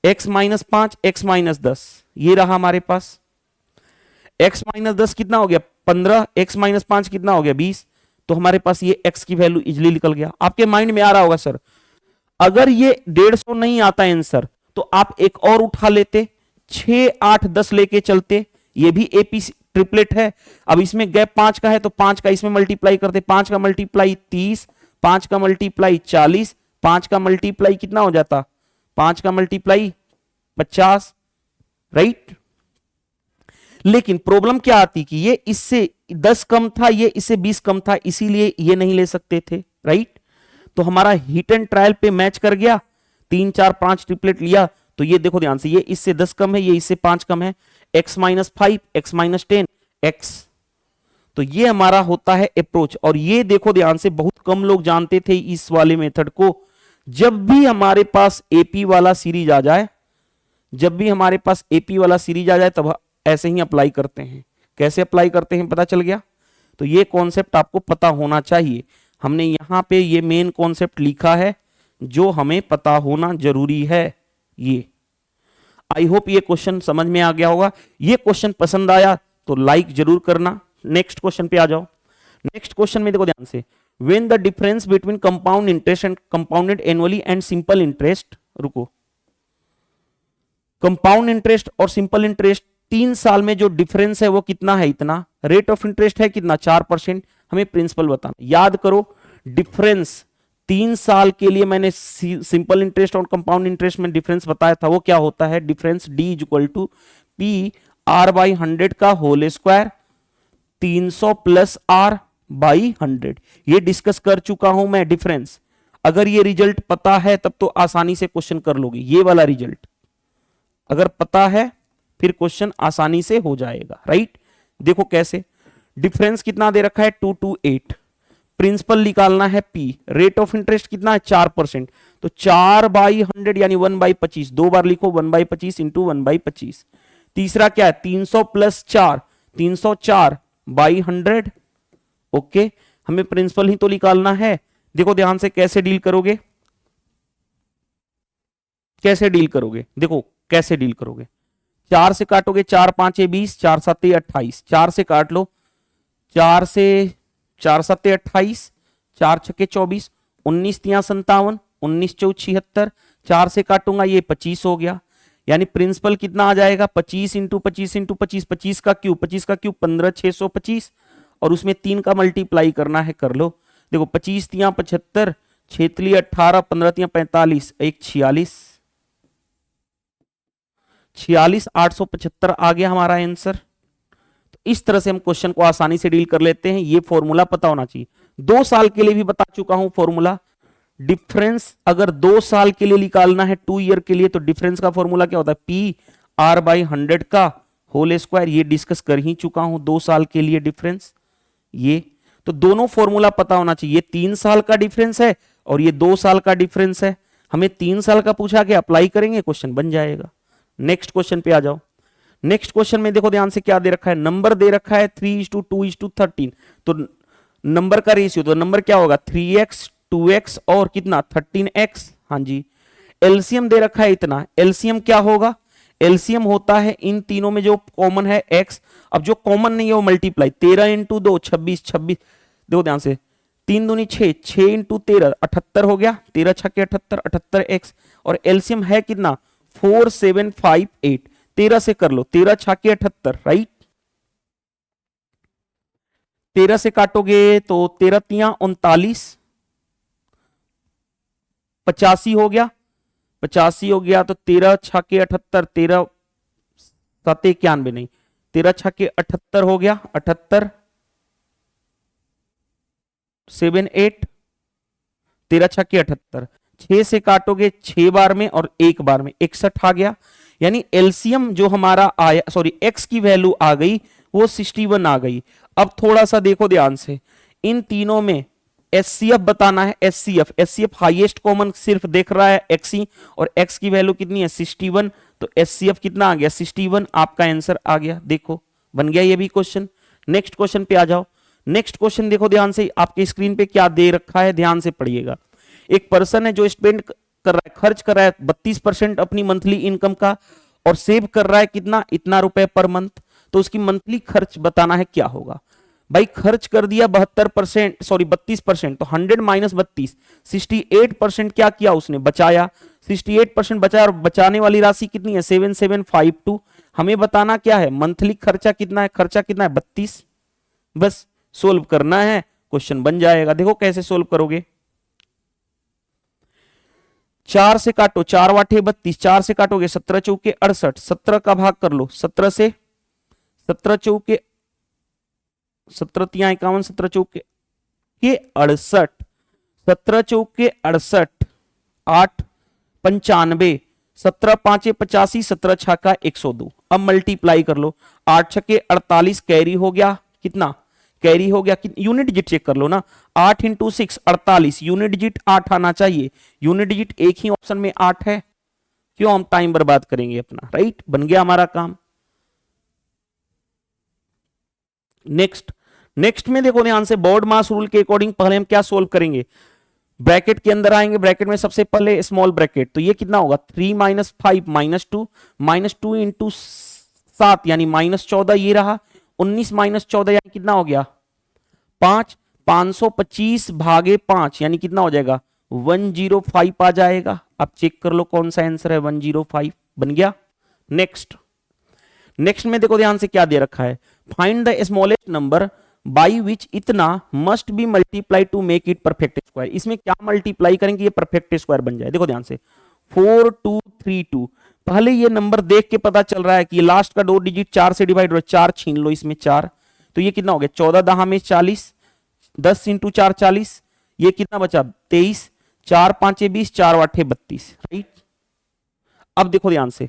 x minus 5, x minus 10, ये रहा हमारे पास। x माइनस 10 कितना हो गया? 15, x माइनस 5 कितना हो गया? 20। तो हमारे पास ये x की वैल्यू इजिली निकल गया। आपके माइंड में आ रहा होगा सर, अगर ये 150 नहीं आता आंसर तो आप एक और उठा लेते, 6 8 10 लेके चलते, ये भी एपी ट्रिपलेट है। अब इसमें गैप 5 का है, तो 5 का इसमें मल्टीप्लाई करते, 5 का मल्टीप्लाई 30, 5 का मल्टीप्लाई 40, 5 का मल्टीप्लाई कितना हो जाता? 5 का मल्टीप्लाई 50, राइट। लेकिन प्रॉब्लम क्या आती कि ये इससे 10 कम था, ये इससे 20 कम था, इसीलिए ये नहीं ले सकते थे, राइट। तो हमारा हिट एंड ट्रायल पे मैच कर गया, 3 4 5 ट्रिपलेट लिया, तो ये देखो ध्यान से, ये इससे 10 कम है, ये इससे 5 कम है, x minus 5, x minus 10, x। तो ये हमारा होता है अप्रोच। और ये देखो ध्यान से, बहुत कम लोग जानते थे इस वाले मेथड को। जब भी हमारे पास एपी वाला सीरीज आ जाए, तब ऐसे ही अप्लाई करते हैं। कैसे अप्लाई करते हैं पता चल गया। तो ये कॉन्सेप्ट आपको पता होना चाहिए। हमने यहां पे ये मेन कॉन्सेप्ट लिखा है जो हमें पता होना जरूरी है। ये आई होप ये क्वेश्चन समझ में आ गया होगा। ये क्वेश्चन पसंद आया तो लाइक जरूर करना। नेक्स्ट क्वेश्चन पे आ जाओ। नेक्स्ट क्वेश्चन में देखो ध्यान से, when the difference between compound interest and compounded annually and simple interest, रुको, कंपाउंड इंटरेस्ट और सिंपल इंटरेस्ट 3 साल में जो डिफरेंस है वो कितना है? इतना। रेट ऑफ इंटरेस्ट है कितना? 4%। हमें प्रिंसिपल बताना। याद करो, डिफरेंस 3 साल के लिए मैंने सिंपल इंटरेस्ट और कंपाउंड इंटरेस्ट में डिफरेंस बताया था, वो क्या होता है? Difference D equal to P R by 100 का whole square, 300 plus R by 100। ये डिस्कस कर चुका हूं मैं डिफरेंस। अगर ये रिजल्ट पता है तब तो आसानी से क्वेश्चन कर लोगे, ये वाला रिजल्ट अगर पता है फिर क्वेश्चन आसानी से हो जाएगा, राइट। देखो कैसे, डिफरेंस कितना दे रखा है 228, प्रिंसिपल निकालना है P, रेट ऑफ इंटरेस्ट कितना है 4%, तो 4/100 यानी 1/25, दो बार लिखो 1/25 इंटू 1/25। तीसरा क्या है 300 प्लस 4, 304/100, ओके। हमें प्रिंसिपल ही तो निकालना है। देखो ध्यान से कैसे डील करोगे, कैसे डील करोगे, देखो कैसे डील करोगे, 4 से काटोगे, 4 5 20, 4 7 28, 4 से काट लो, 4 से 4 7 28, 4 6 24, 19 3 57, 19 4 76, 4 से काटूंगा ये 25 हो गया, यानी प्रिंसिपल कितना आ जाएगा 25 इंटू 25 इंटू 25, 25 का क्यूब 15 625, और उसमें 3 का मल्टीप्लाई करना है, कर लो। देखो 25 3 75, 6 3 18, 15 3 45, 1 46, 875 आ गया हमारा आंसर। तो इस तरह से हम क्वेश्चन को आसानी से डील कर लेते हैं। ये फॉर्मूला पता होना चाहिए। 2 साल के लिए भी बता चुका हूं फॉर्मूला। डिफरेंस अगर 2 साल के लिए निकालना है 2 ईयर के लिए, तो डिफरेंस का फॉर्मूला क्या होता है पी आर बाई 100 का होल स्क्वायर। ये डिस्कस कर ही चुका हूं 2 साल के लिए डिफरेंस। ये तो दोनों फॉर्मूला पता होना चाहिए। ये 3 साल का डिफरेंस है और ये 2 साल का डिफरेंस है। हमें 3 साल का पूछा के अप्लाई करेंगे, क्वेश्चन बन जाएगा। नेक्स्ट क्वेश्चन पे आ जाओ। नेक्स्ट क्वेश्चन में देखो ध्यान से क्या दे रखा है, नंबर दे रखा है 3:2:13, तो नंबर का रेशियो, तो नंबर क्या होगा 3x 2x और कितना 13x। हाँ जी, एलसीएम दे रखा है इतना, एलसीएम क्या होगा, एलसीएम होता है इन तीनों में जो कॉमन है x, अब जो कॉमन नहीं है वो मल्टीप्लाई, 13 इंटू 2 26 26, देखो ध्यान से 3 दूनी 6, 6 इंटू 13 78 हो गया, 13 छक्के 78, 78x, और एलसीएम है कितना 4758, 13 से कर लो, 13 छक्के 78, राइट। 13 से काटोगे तो 13 तिया 39, 85 हो गया, 85 हो गया, तो 13 छक्के 78, 13 7 91 नहीं, 13 छक्के 78 हो गया, 78 7 8, 13 छक्के 78, 6 से काटोगे 6 बार में और 1 बार में 61 आ गया, यानी एलसीएम जो हमारा आया, सॉरी एक्स की वैल्यू आ गई वो 61 आ गई। अब थोड़ा सा देखो ध्यान से, इन तीनों में एचसीएफ बताना है, एचसीएफ, एचसीएफ हाईएस्ट कॉमन सिर्फ देख रहा है एक्स ही, और एक्स की वैल्यू कितनी है 61, तो एचसीएफ कितना आ गया 61, आपका आंसर आ गया। देखो बन गया ये भी क्वेश्चन। नेक्स्ट क्वेश्चन पे आ जाओ। नेक्स्ट क्वेश्चन देखो ध्यान से, आपके स्क्रीन पे क्या दे रखा है, ध्यान से पढ़िएगा। एक पर्सन है जो स्पेंड कर रहा है, खर्च कर रहा है 32% अपनी मंथली इनकम का, और सेव कर रहा है कितना, इतना रुपए पर मंथ, तो उसकी मंथली खर्च बताना है क्या होगा। भाई खर्च कर दिया 72%, सॉरी 32%, तो 100 माइनस 32, 68% क्या किया उसने, बचाया, 68% बचाया, और बचाने वाली राशि कितनी है 7752। हमें बताना क्या है, मंथली खर्चा कितना है, खर्चा कितना है 32, बस सोल्व करना है, क्वेश्चन बन जाएगा। देखो कैसे सोल्व करोगे, 4 से काटो, 4 वाटे 32, 4 से काटोगे 17 चौके 68, 17 का भाग कर लो 17 से, 17 चौके 17 तिया 51, 17 चौके 68, 17 चौके 68, 8 95, 17 पांचे 85, 17 छक्का 102। अब मल्टीप्लाई कर लो, 8 छक्के 48 कैरी हो गया, कितना कैरी हो गया, यूनिट डिजिट चेक कर लो ना, 8 इंटू 6 48, यूनिट डिजिट 8 आना चाहिए, यूनिट डिजिट एक ही ऑप्शन में 8 है, क्यों हम टाइम बर्बाद करेंगे अपना, राइट। बन गया हमारा काम। नेक्स्ट में देखो ध्यान से, बोर्ड मास रूल के अकॉर्डिंग पहले हम क्या सोल्व करेंगे, ब्रैकेट के अंदर आएंगे, ब्रैकेट में सबसे पहले स्मॉल ब्रैकेट, तो ये कितना होगा 3 माइनस 5 माइनस 2 इंटू 7 यानी -14, ये रहा 19 माइनस 14 यानी कितना हो गया 5, 525 भागे 5 यानी कितना हो जाएगा 105 आ जाएगा। अब चेक कर लो कौन सा आंसर है 105, बन गया। नेक्स्ट में देखो ध्यान से क्या दे रखा है, find the smallest number by which इतना must be multiply to make it perfect square. इसमें क्या मल्टीप्लाई करेंगे ये परफेक्ट स्क्वायर बन जाए। देखो ध्यान से 4232, पहले ये नंबर देख के पता चल रहा है कि लास्ट का 2 डिजिट 4 से डिवाइड हो, 4 छीन लो इसमें 4, तो ये कितना हो गया 14 दहा में 40, 10 इंटू 4 40, ये कितना बचा 23, 4 5 20, 4 8 32, राइट। अब देखो ध्यान से,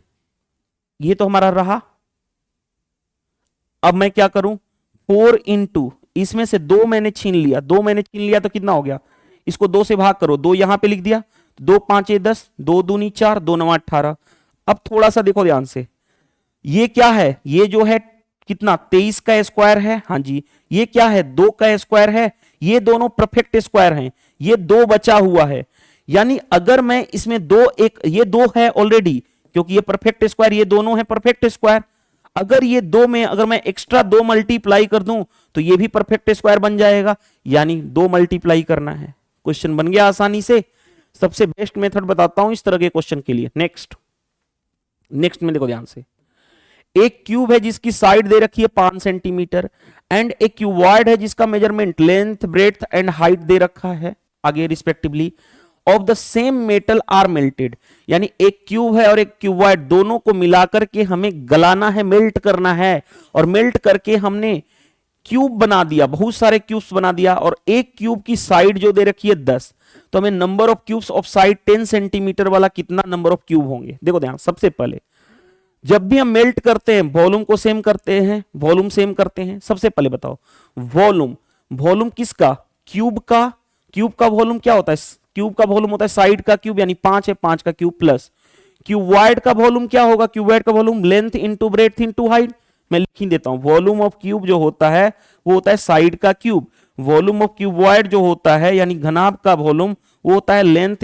ये तो हमारा रहा। अब मैं क्या करूं, 4 इंटू, इसमें से 2 मैंने छीन लिया, 2 मैंने छीन लिया तो कितना हो गया, इसको 2 से भाग करो, 2 यहां पे लिख दिया, 2 5 10, 2 दूनी 4, 2 9 18। अब थोड़ा सा देखो ध्यान से, ये क्या है, ये जो है कितना 23 का स्क्वायर है, हाँ जी। ये क्या है 2 का स्क्वायर है, ये दोनों परफेक्ट स्क्वायर हैं, ये 2 बचा हुआ है। यानी अगर मैं इसमें 2 एक, ये 2 है ऑलरेडी क्योंकि ये परफेक्ट स्क्वायर, ये दोनों है परफेक्ट स्क्वायर। अगर ये 2 में अगर मैं एक्स्ट्रा 2 मल्टीप्लाई कर दूं तो ये भी परफेक्ट स्क्वायर बन जाएगा, यानी 2 मल्टीप्लाई करना है। क्वेश्चन बन गया आसानी से। सबसे बेस्ट मेथड बताता हूं इस तरह के क्वेश्चन के लिए। नेक्स्ट में देखो ध्यान से, एक क्यूब है जिसकी साइड दे रखी है 5 सेंटीमीटर एंड एक क्यूबॉइड है जिसका measurement length breadth and height दे रखा है आगे respectively of the same metal are melted. यानी एक क्यूब है और एक क्यूबॉइड, दोनों को मिलाकर के हमें गलाना है, मेल्ट करना है, और मेल्ट करके हमने क्यूब बना दिया, बहुत सारे क्यूब्स बना दिया, और एक क्यूब की साइड जो दे रखी है 10, तो हमें number of cubes of side 10 centimetre वाला कितना नंबर ऑफ क्यूब होंगे। देखो ध्यान, सबसे पहले जब भी हम मेल्ट करते हैं वॉल्यूम को सेम करते हैं, वॉल्यूम सेम करते हैं। सबसे पहले बताओ वॉल्यूम किसका, क्यूब का वॉल्यूम क्या होता है, क्यूब का वॉल्यूम होता है साइड का क्यूब, यानी 5 है, 5 का क्यूब प्लस क्यूबॉइड का वॉल्यूम क्या होगा, क्यूबॉइड का volume length into breadth into height. मैं लिख ही देता हूं, वॉल्यूम ऑफ क्यूब जो होता है वो होता है साइड का क्यूब, वॉल्यूम ऑफ क्यूबॉइड जो होता है यानी घनाभ का वॉल्यूम वो होता है length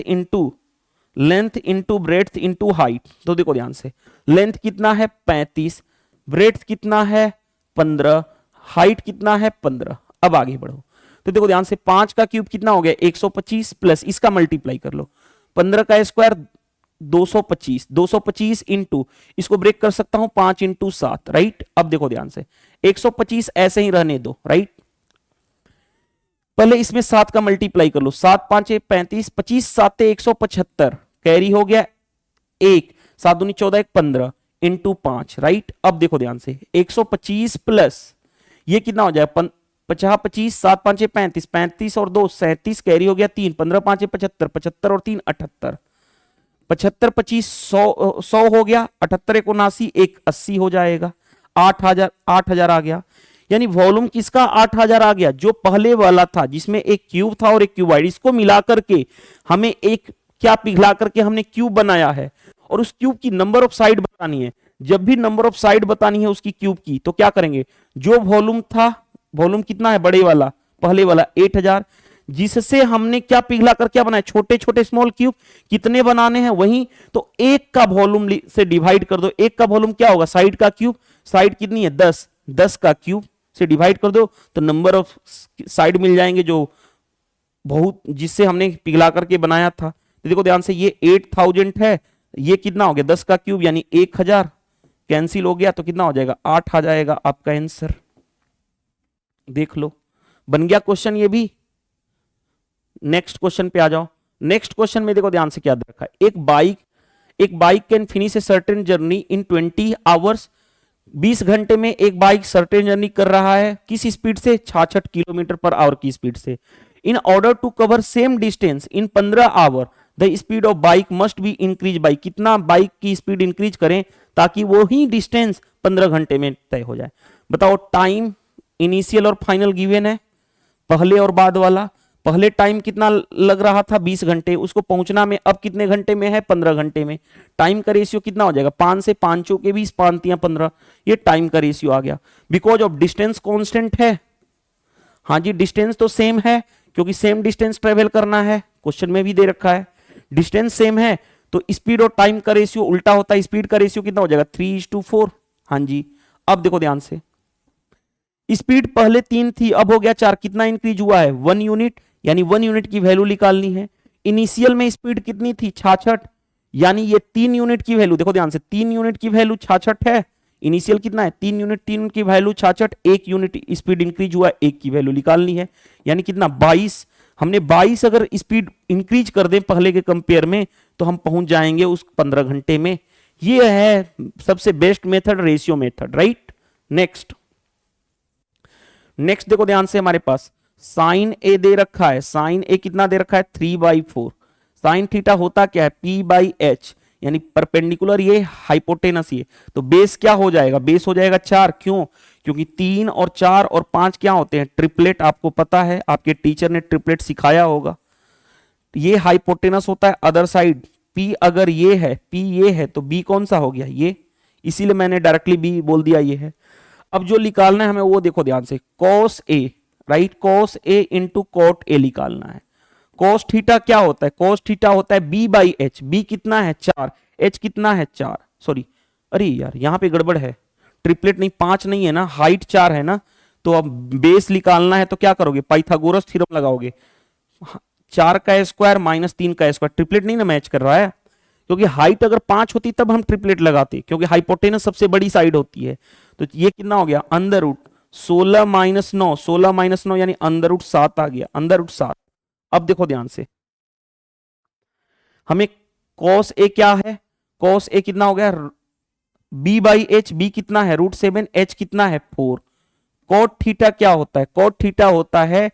into breadth into height. तो देखो ध्यान से, लेंथ कितना है 35, ब्रेड्थ कितना है 15, हाइट कितना है 15। अब आगे बढ़ो तो देखो ध्यान से, 5 का क्यूब कितना हो गया 125 प्लस इसका मल्टीप्लाई कर लो, 15 का स्क्वायर 225 इंटू, इसको ब्रेक कर सकता हूं 5 इंटू 7, राइट। अब देखो ध्यान से, 125 ऐसे ही रहने दो, राइट। पहले इसमें 7 का मल्टीप्लाई कर लो, 7 5 35, 25 7 175, कैरी हो गया 1, 7 दूनी 14 1 15 इंटू 5, राइट। अब देखो ध्यान से, 125 प्लस ये कितना हो जाए 50 25, 7 5 35, 35 और 2 37, कैरी हो गया 3, 15 5 75, 75 और 3 78, 75 25 100 हो गया, 78 1 79 1 80 हो जाएगा, 8000 आ गया। यानी वॉल्यूम किसका 8000 आ गया, जो पहले वाला था जिसमें एक क्यूब था और एक क्यूबॉइड, इसको मिलाकर के हमें एक क्या पिघला करके हमने क्यूब बनाया है, और उस क्यूब की नंबर ऑफ साइड बतानी है। जब भी नंबर ऑफ साइड बतानी है उसकी क्यूब की, तो क्या करेंगे, जो वॉल्यूम था, वॉल्यूम कितना है बड़े वाला पहले वाला 8000, जिससे हमने क्या पिघला कर क्या बनाया, छोटे छोटे स्मॉल क्यूब, कितने बनाने हैं वही, तो एक का वॉल्यूम से डिवाइड कर दो, एक का वॉल्यूम क्या होगा साइड का क्यूब, साइड कितनी है 10, 10 का क्यूब से डिवाइड कर दो तो नंबर ऑफ साइड मिल जाएंगे जो बहुत जिससे हमने पिघला करके बनाया था। तो देखो ध्यान से, ये 8000 है, ये कितना हो गया 10 का क्यूब यानी 1000, कैंसिल हो गया तो कितना हो जाएगा 8 आ जाएगा आपका आंसर। देख लो बन गया क्वेश्चन ये भी। नेक्स्ट क्वेश्चन पे आ जाओ। नेक्स्ट क्वेश्चन में देखो ध्यान से क्या दे रखा है, एक bike can finish a certain journey in 20 hours, 20 घंटे में एक बाइक सर्टेन जर्नी कर रहा है, किस स्पीड से, 66 किलोमीटर पर आवर की स्पीड से। In order to cover same distance in 15 hour the speed of bike must be increase by, कितना बाइक की स्पीड इंक्रीज करें ताकि वो ही डिस्टेंस 15 घंटे में तय हो जाए। बताओ टाइम इनिशियल और फाइनल गिवन है, पहले और बाद वाला। पहले टाइम कितना लग रहा था 20 घंटे, उसको पहुंचना में अब कितने घंटे में है 15 घंटे में। टाइम का रेशियो कितना हो जाएगा 5 से 5 के 20, 5 3 15, ये टाइम का रेशियो आ गया। बिकॉज ऑफ डिस्टेंस कांस्टेंट है, हाँ जी डिस्टेंस तो सेम है क्योंकि सेम डिस्टेंस ट्रेवल करना है, क्वेश्चन में भी दे रखा है डिस्टेंस सेम है, तो स्पीड और टाइम का रेशियो उल्टा होता है, स्पीड का रेशियो कितना हो जाएगा 3:4। हाँ जी अब देखो ध्यान से, स्पीड पहले 3 थी अब हो गया 4, कितना इंक्रीज हुआ है 1 यूनिट, यानी 1 यूनिट की वैल्यू निकालनी है। इनिशियल में स्पीड कितनी थी 66, यानी ये 3 यूनिट की वैल्यू, देखो ध्यान से 3 यूनिट की वैल्यू 66 है, इनिशियल कितना है 3 यूनिट की वैल्यू 66, 1 यूनिट स्पीड इंक्रीज हुआ, 1 की वैल्यू निकालनी है, यानी कितना 22। हमने 22 अगर स्पीड इंक्रीज कर दें पहले के कंपेयर में तो हम पहुंच जाएंगे उस 15 घंटे में। ये है सबसे best method, ratio method, right. Next देखो ध्यान से, हमारे पास साइन ए दे रखा है, साइन ए कितना दे रखा है 3/4, साइन थीटा होता क्या है, P बाई एच, यानी परपेंडिकुलर ये हाइपोटेनस ये, तो बेस क्या हो जाएगा, बेस हो जाएगा 4। क्यों, क्योंकि 3 और 4 और 5 क्या होते हैं, ट्रिपलेट, आपको पता है, आपके टीचर ने ट्रिपलेट सिखाया होगा। ये हाइपोटेनस होता है अदर साइड, P अगर ये है, P ये है, तो B कौन सा हो गया, ये, इसीलिए मैंने डायरेक्टली B बोल दिया ये है। अब जो निकालना है हमें वो देखो ध्यान से, cos A, right, cos A into cot A निकालना है। cos थीटा क्या होता है, cos थीटा होता है B बाई एच, B कितना है 4, H कितना है 4, सॉरी, अरे यार यहाँ पे गड़बड़ है, ट्रिपलेट नहीं, 5 नहीं है ना, हाइट 4 है ना, तो अब बेस निकालना है तो क्या करोगे, पाइथागोरस थ्योरम लगाओगे, 4 का स्क्वायर माइनस 3 का स्क्वायर, ट्रिपलेट नहीं ना मैच कर रहा है, क्योंकि हाइट अगर 5 होती तब हम ट्रिपलेट लगाते, क्योंकि हाइपोटेनस सबसे बड़ी साइड होती है। तो ये कितना हो गया, अंडर रूट 16 माइनस 9, 16 माइनस 9 यानी अंडर रूट 7 आ गया, अंडर रूट 7। अब देखो ध्यान से, हमें cos A क्या है, cos A कितना हो गया, B बाई एच, B कितना है √7, H कितना है 4। cot थीटा क्या होता है, cot थीटा होता है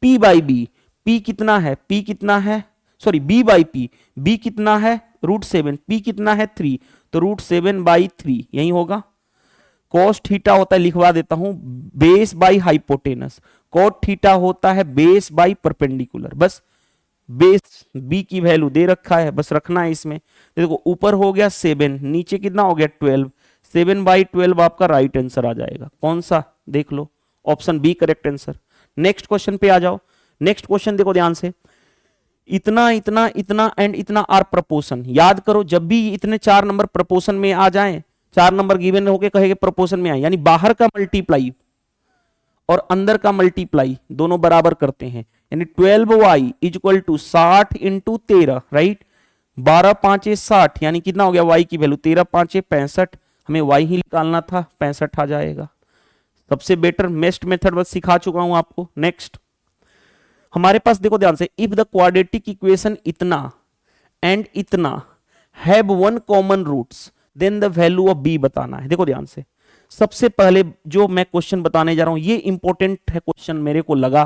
P बाई B, P कितना है, P कितना है, sorry B by P, B कितना है √7, P कितना है 3, तो √7 बाई 3 यही होगा। cos थीटा होता है, लिखवा देता हूं, base by hypotenuse, cot theta होता है बेस बाई परपेंडिकुलर, बस बेस B की वैल्यू दे रखा है, बस रखना है इसमें। देखो ऊपर हो गया 7, नीचे कितना हो गया 12, 7 बाई 12 आपका राइट आंसर आ जाएगा, कौन सा, देख लो, option B correct answer. Next question पे आ जाओ, नेक्स्ट क्वेश्चन देखो ध्यान से, इतना इतना इतना एंड इतना आर प्रपोर्शन, याद करो जब भी इतने 4 नंबर प्रपोर्शन में आ जाएं, 4 नंबर गिवन होके कहेंगे प्रपोर्शन में आए, यानी बाहर का मल्टीप्लाई और अंदर का मल्टीप्लाई दोनों बराबर करते हैं, यानी 12y is equal to 60 into 13, right, 12 5 60, यानी कितना हो गया y की वैल्यू 13 5 65, हमें y ही निकालना था, 65 आ जाएगा। सबसे बेटर मेस्ट मेथड बस सिखा चुका हूं आपको। नेक्स्ट हमारे पास देखो ध्यान से, इफ द क्वाड्रेटिक इक्वेशन इतना एंड इतना have one common roots then the value of b बताना है। देखो ध्यान से, सबसे पहले जो मैं क्वेश्चन बताने जा रहा हूं ये इंपॉर्टेंट है क्वेश्चन मेरे को लगा,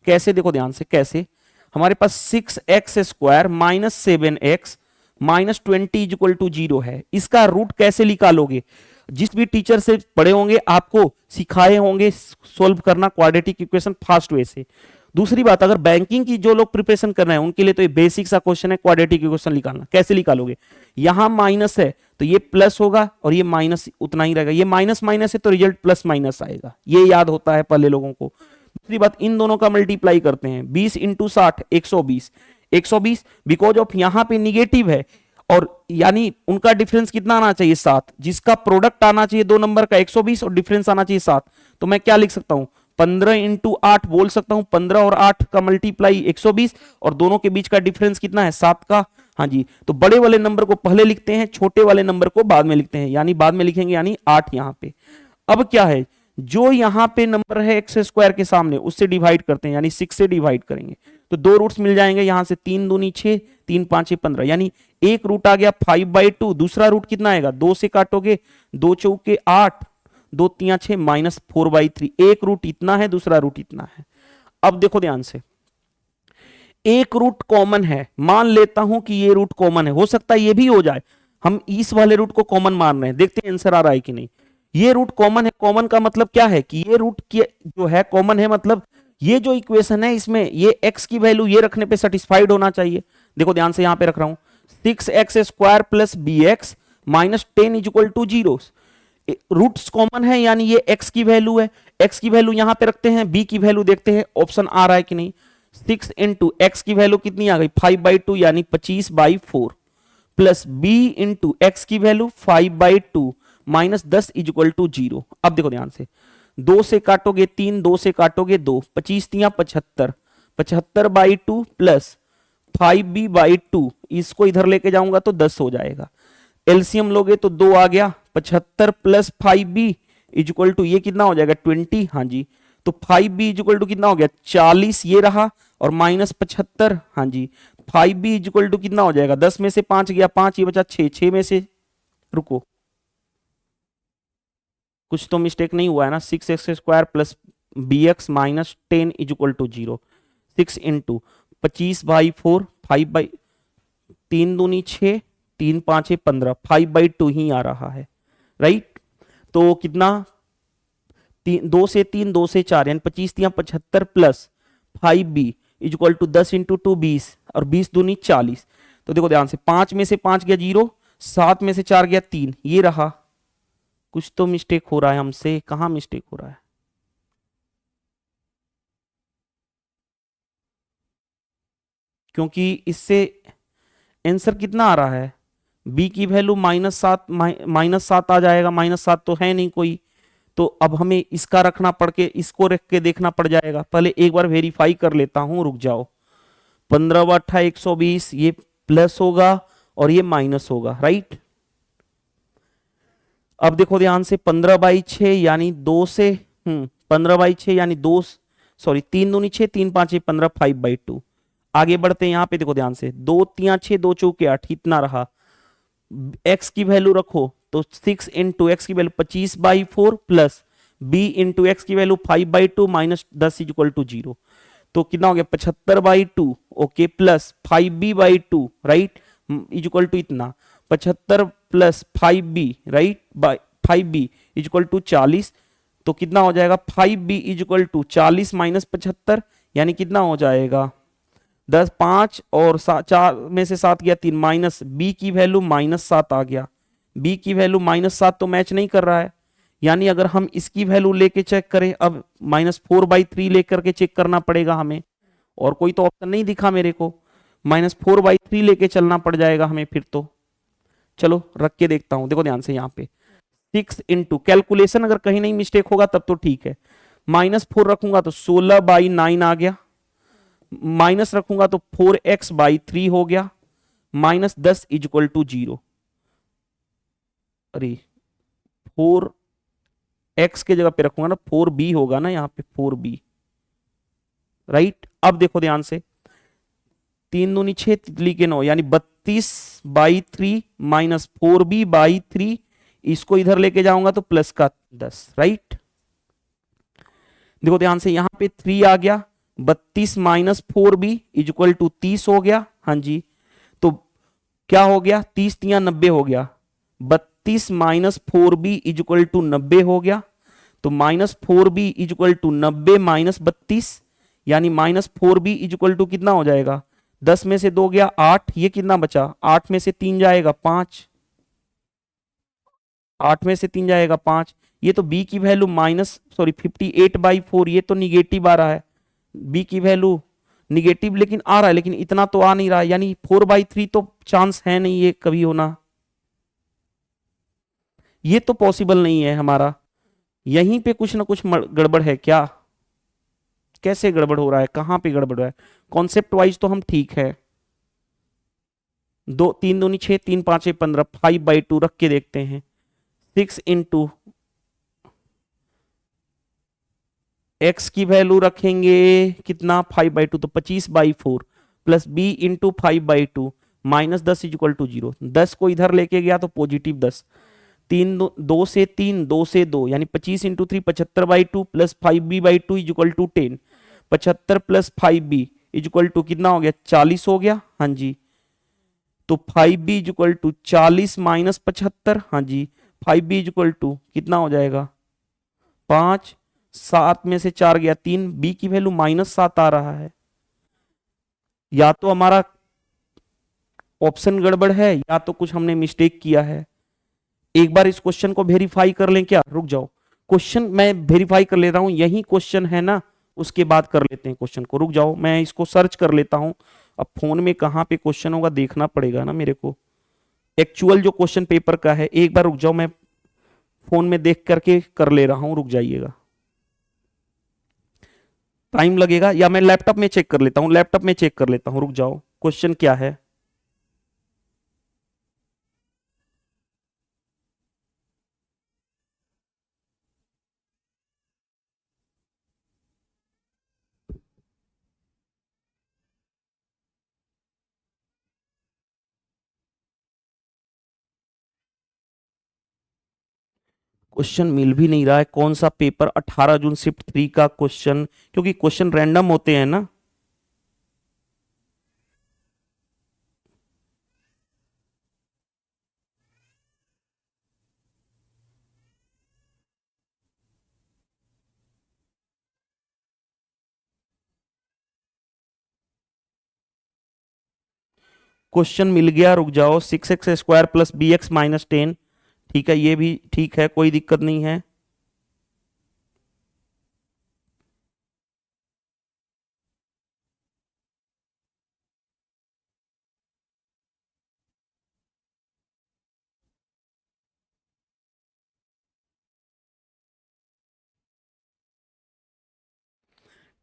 कैसे, देखो ध्यान से, कैसे, हमारे पास 6x square minus 7x minus 20 is equal to 0 है, इसका रूट कैसे निकालोगे, जिस भी टीचर से पढ़े होंगे आपको सिखाए होंगे सोल्व करना क्वाड्रेटिक इक्वेशन फास्ट वे से। दूसरी बात, अगर बैंकिंग की जो लोग प्रिपरेशन कर रहे हैं उनके लिए तो ये बेसिक सा क्वेश्चन है, क्वाड्रेटिक इक्वेशन निकालना, कैसे निकालोगे, यहां माइनस है तो ये प्लस होगा और ये माइनस उतना ही रहेगा, ये माइनस माइनस है तो रिजल्ट प्लस माइनस आएगा, ये याद होता है पहले लोगों को। दूसरी बात, इन दोनों का मल्टीप्लाई करते हैं, 20 इंटू 60 120, 120 बिकॉज ऑफ यहां पे निगेटिव है और यानी उनका डिफरेंस कितना आना चाहिए 7, जिसका प्रोडक्ट आना चाहिए दो नंबर का 120 और डिफरेंस आना चाहिए 7, तो मैं क्या लिख सकता हूं 15 इंटू 8 बोल सकता हूं, 15 और 8 का मल्टीप्लाई 120 और दोनों के बीच का डिफरेंस कितना है 7 का, हाँ जी, तो बड़े वाले नंबर को पहले लिखते हैं, छोटे वाले नंबर को बाद में लिखते हैं, यानी बाद में लिखेंगे, यानी 8 यहां पे। अब क्या है, जो यहां पे नंबर है एक्स स्क्वायर के सामने उससे डिवाइड करते हैं, यानी 6 से डिवाइड करेंगे तो दो रूट्स मिल जाएंगे, यहां से 3 दूनी 6 3 5 15, यानी एक रूट आ गया 5/2, दूसरा रूट कितना आएगा 2 से काटोगे 2 चौके 8 2 3 6 माइनस 4/3, एक रूट इतना है दूसरा रूट इतना है। अब देखो ध्यान से, एक रूट कॉमन है, मान लेता हूं कि ये रूट कॉमन है, हो सकता है ये भी हो जाए, हम इस वाले रूट को कॉमन मान रहे हैं, देखते हैं आंसर आ रहा है कि नहीं। ये रूट कॉमन है, कॉमन का मतलब क्या है कि ये रूट जो है कॉमन है, मतलब ये जो इक्वेशन है इसमें ये x की वैल्यू ये रखने पे सेटिस्फाइड होना चाहिए। देखो ध्यान से यहां पे रख रहा हूं 6x square plus bx minus 10 is equal to 0, roots common है यानी ये x की वैल्यू है, x की वैल्यू यहां पे रखते हैं, b की वैल्यू देखते हैं ऑप्शन आ रहा है कि नहीं। 6 इंटू एक्स की वैल्यू कितनी आ गई 5/2 यानी 25/4 प्लस b इंटू एक्स की value 5/2 minus 10 is equal to 0। अब देखो ध्यान से, 2 से काटोगे 3, 2 से काटोगे 2, 25 3 75, 75/2 प्लस 5b/2, इसको इधर लेके जाऊंगा तो 10 हो जाएगा, एलसीएम लोगे तो 2 आ गया, 75 plus 5b is equal to ये कितना हो जाएगा 20, हाँ जी, तो 5b इज इक्वल टू कितना हो गया 40 ये रहा और माइनस 75, हाँ जी, 5b इज इक्वल टू कितना हो जाएगा 10 में से 5 गया 5, ये बचा 6, 6 में से रुको कुछ तो मिस्टेक नहीं हुआ है ना, 6x square plus bx minus 10 is equal to 0, 6 into 25/4 5 3 दूनी 6, 3 5 15, 5/2 ही आ रहा है, राइट। तो कितना, 2 से 3, 2 से 4, यानी 25 3 75 plus 5b equal to 10 into 2 20, और 20 दूनी 40। तो देखो ध्यान से, 5 में से 5 गया 0, 7 में से 4 गया 3, ये रहा। कुछ तो मिस्टेक हो रहा है हमसे, कहाँ मिस्टेक हो रहा है? क्योंकि इससे आंसर कितना आ रहा है, b की वैल्यू -7 आ जाएगा। -7 तो है नहीं कोई, तो अब हमें इसका रखना पड़ के, इसको रख के देखना पड़ जाएगा। पहले एक बार वेरीफाई कर लेता हूं, रुक जाओ। 15 व 8 120, ये प्लस होगा और ये माइनस होगा, राइट। अब देखो ध्यान से, 15/6 यानी 2 से 15/6 यानी 2, सॉरी 3 दूनी 6, 3 5 15, 5/2। आगे बढ़ते हैं, यहां पे देखो ध्यान से, 2 3 6, 2 चौके 8, इतना रहा। x की वैल्यू रखो तो 6 इंटू एक्स की value 25/4 plus b into x की वैल्यू 5/2 माइनस 10 इक्वल टू 0। तो कितना हो गया, 75/2, okay, plus 5b/2, right, equal to इतना 75 plus 5b, right, by 5b equal to 40। तो कितना हो जाएगा, 5b इक्वल टू 40 माइनस 75, यानी कितना हो जाएगा 10, 5 और 4 में से 7 गया 3, माइनस b की वैल्यू -7 आ गया। b की वैल्यू -7 तो मैच नहीं कर रहा है, यानी अगर हम इसकी वैल्यू लेके चेक करें, अब -4/3 लेकर के चेक करना पड़ेगा हमें, और कोई तो ऑप्शन नहीं दिखा मेरे को, -4/3 लेके चलना पड़ जाएगा हमें फिर तो। चलो रख के देखता हूं, देखो ध्यान से, यहाँ पे 6 इंटू कैलकुलेशन अगर कहीं नहीं मिस्टेक होगा तब तो ठीक है। -4 रखूंगा तो 16/9 आ गया, माइनस रखूंगा तो 4x/3 हो गया, -10 इक्वल टू 0। अरे 4x के जगह पे रखूंगा ना, 4b होगा ना यहाँ पे, 4b, राइट। अब देखो ध्यान से, 3 दूनी 6, तितली के 9, यानी 32/3 माइनस 4b/3, इसको इधर लेके जाऊंगा तो प्लस का 10, राइट। देखो ध्यान से, यहां पे 3 आ गया, 32 माइनस 4b इक्वल टू 30 हो गया, हाँ जी। तो क्या हो गया, 30 3 90 हो गया, 32 माइनस 4b इक्वल टू 90 हो गया। तो -4b इक्वल टू 90 माइनस 32, यानी -4b इक्वल टू कितना हो जाएगा, 10 में से 2 गया 8, ये कितना बचा, 8 में से 3 जाएगा 5, 8 में से 3 जाएगा 5। ये तो b की वैल्यू 58/4, ये तो निगेटिव आ रहा है, b की वैल्यू निगेटिव लेकिन आ रहा है, लेकिन इतना तो आ नहीं रहा है, यानी 4/3 तो चांस है नहीं ये कभी होना, ये तो पॉसिबल नहीं है हमारा। यहीं पे कुछ ना कुछ गड़बड़ है क्या, कैसे गड़बड़ हो रहा है, कहां पे गड़बड़ है? कॉन्सेप्ट वाइज तो हम ठीक है। 2 3 दूनी 6, 3 5 15, 5/2 रख के देखते हैं। 6 इंटू x की वैल्यू रखेंगे कितना, 5/2, तो 25/4 plus b into 5/2 minus 10 equal to 0। 10 को इधर लेके गया तो पॉजिटिव 10, 2 से 3, 2 से 2, यानी 25 into 3 75/2 plus 5b/2 equal to 10, 75 plus 5b equal to कितना हो गया, 40 हो गया, हाँ जी। तो 5b इक्वल टू 40 माइनस 75, हाँ जी, 5b इक्वल टू कितना हो जाएगा 5, 7 में से 4 गया 3, b की वैल्यू -7 आ रहा है। या तो हमारा ऑप्शन गड़बड़ है या तो कुछ हमने मिस्टेक किया है। एक बार इस क्वेश्चन को वेरीफाई कर लें क्या, रुक जाओ, क्वेश्चन मैं वेरीफाई कर ले रहा हूं, यही क्वेश्चन है ना, उसके बाद कर लेते हैं क्वेश्चन को। रुक जाओ, मैं इसको सर्च कर लेता हूं। अब फोन में कहां पे क्वेश्चन होगा देखना पड़ेगा ना मेरे को, एक्चुअल जो क्वेश्चन पेपर का है। एक बार रुक जाओ, मैं फोन में देख करके कर ले रहा हूं, रुक जाइएगा, टाइम लगेगा, या मैं लैपटॉप में चेक कर लेता हूं, लैपटॉप में चेक कर लेता हूं, रुक जाओ, क्वेश्चन क्या है। क्वेश्चन मिल भी नहीं रहा है, कौन सा पेपर, 18 जून शिफ्ट 3 का क्वेश्चन, क्योंकि क्वेश्चन रैंडम होते हैं ना। क्वेश्चन मिल गया, रुक जाओ। 6x² प्लस bx माइनस 10, ठीक है, ये भी ठीक है, कोई दिक्कत नहीं है।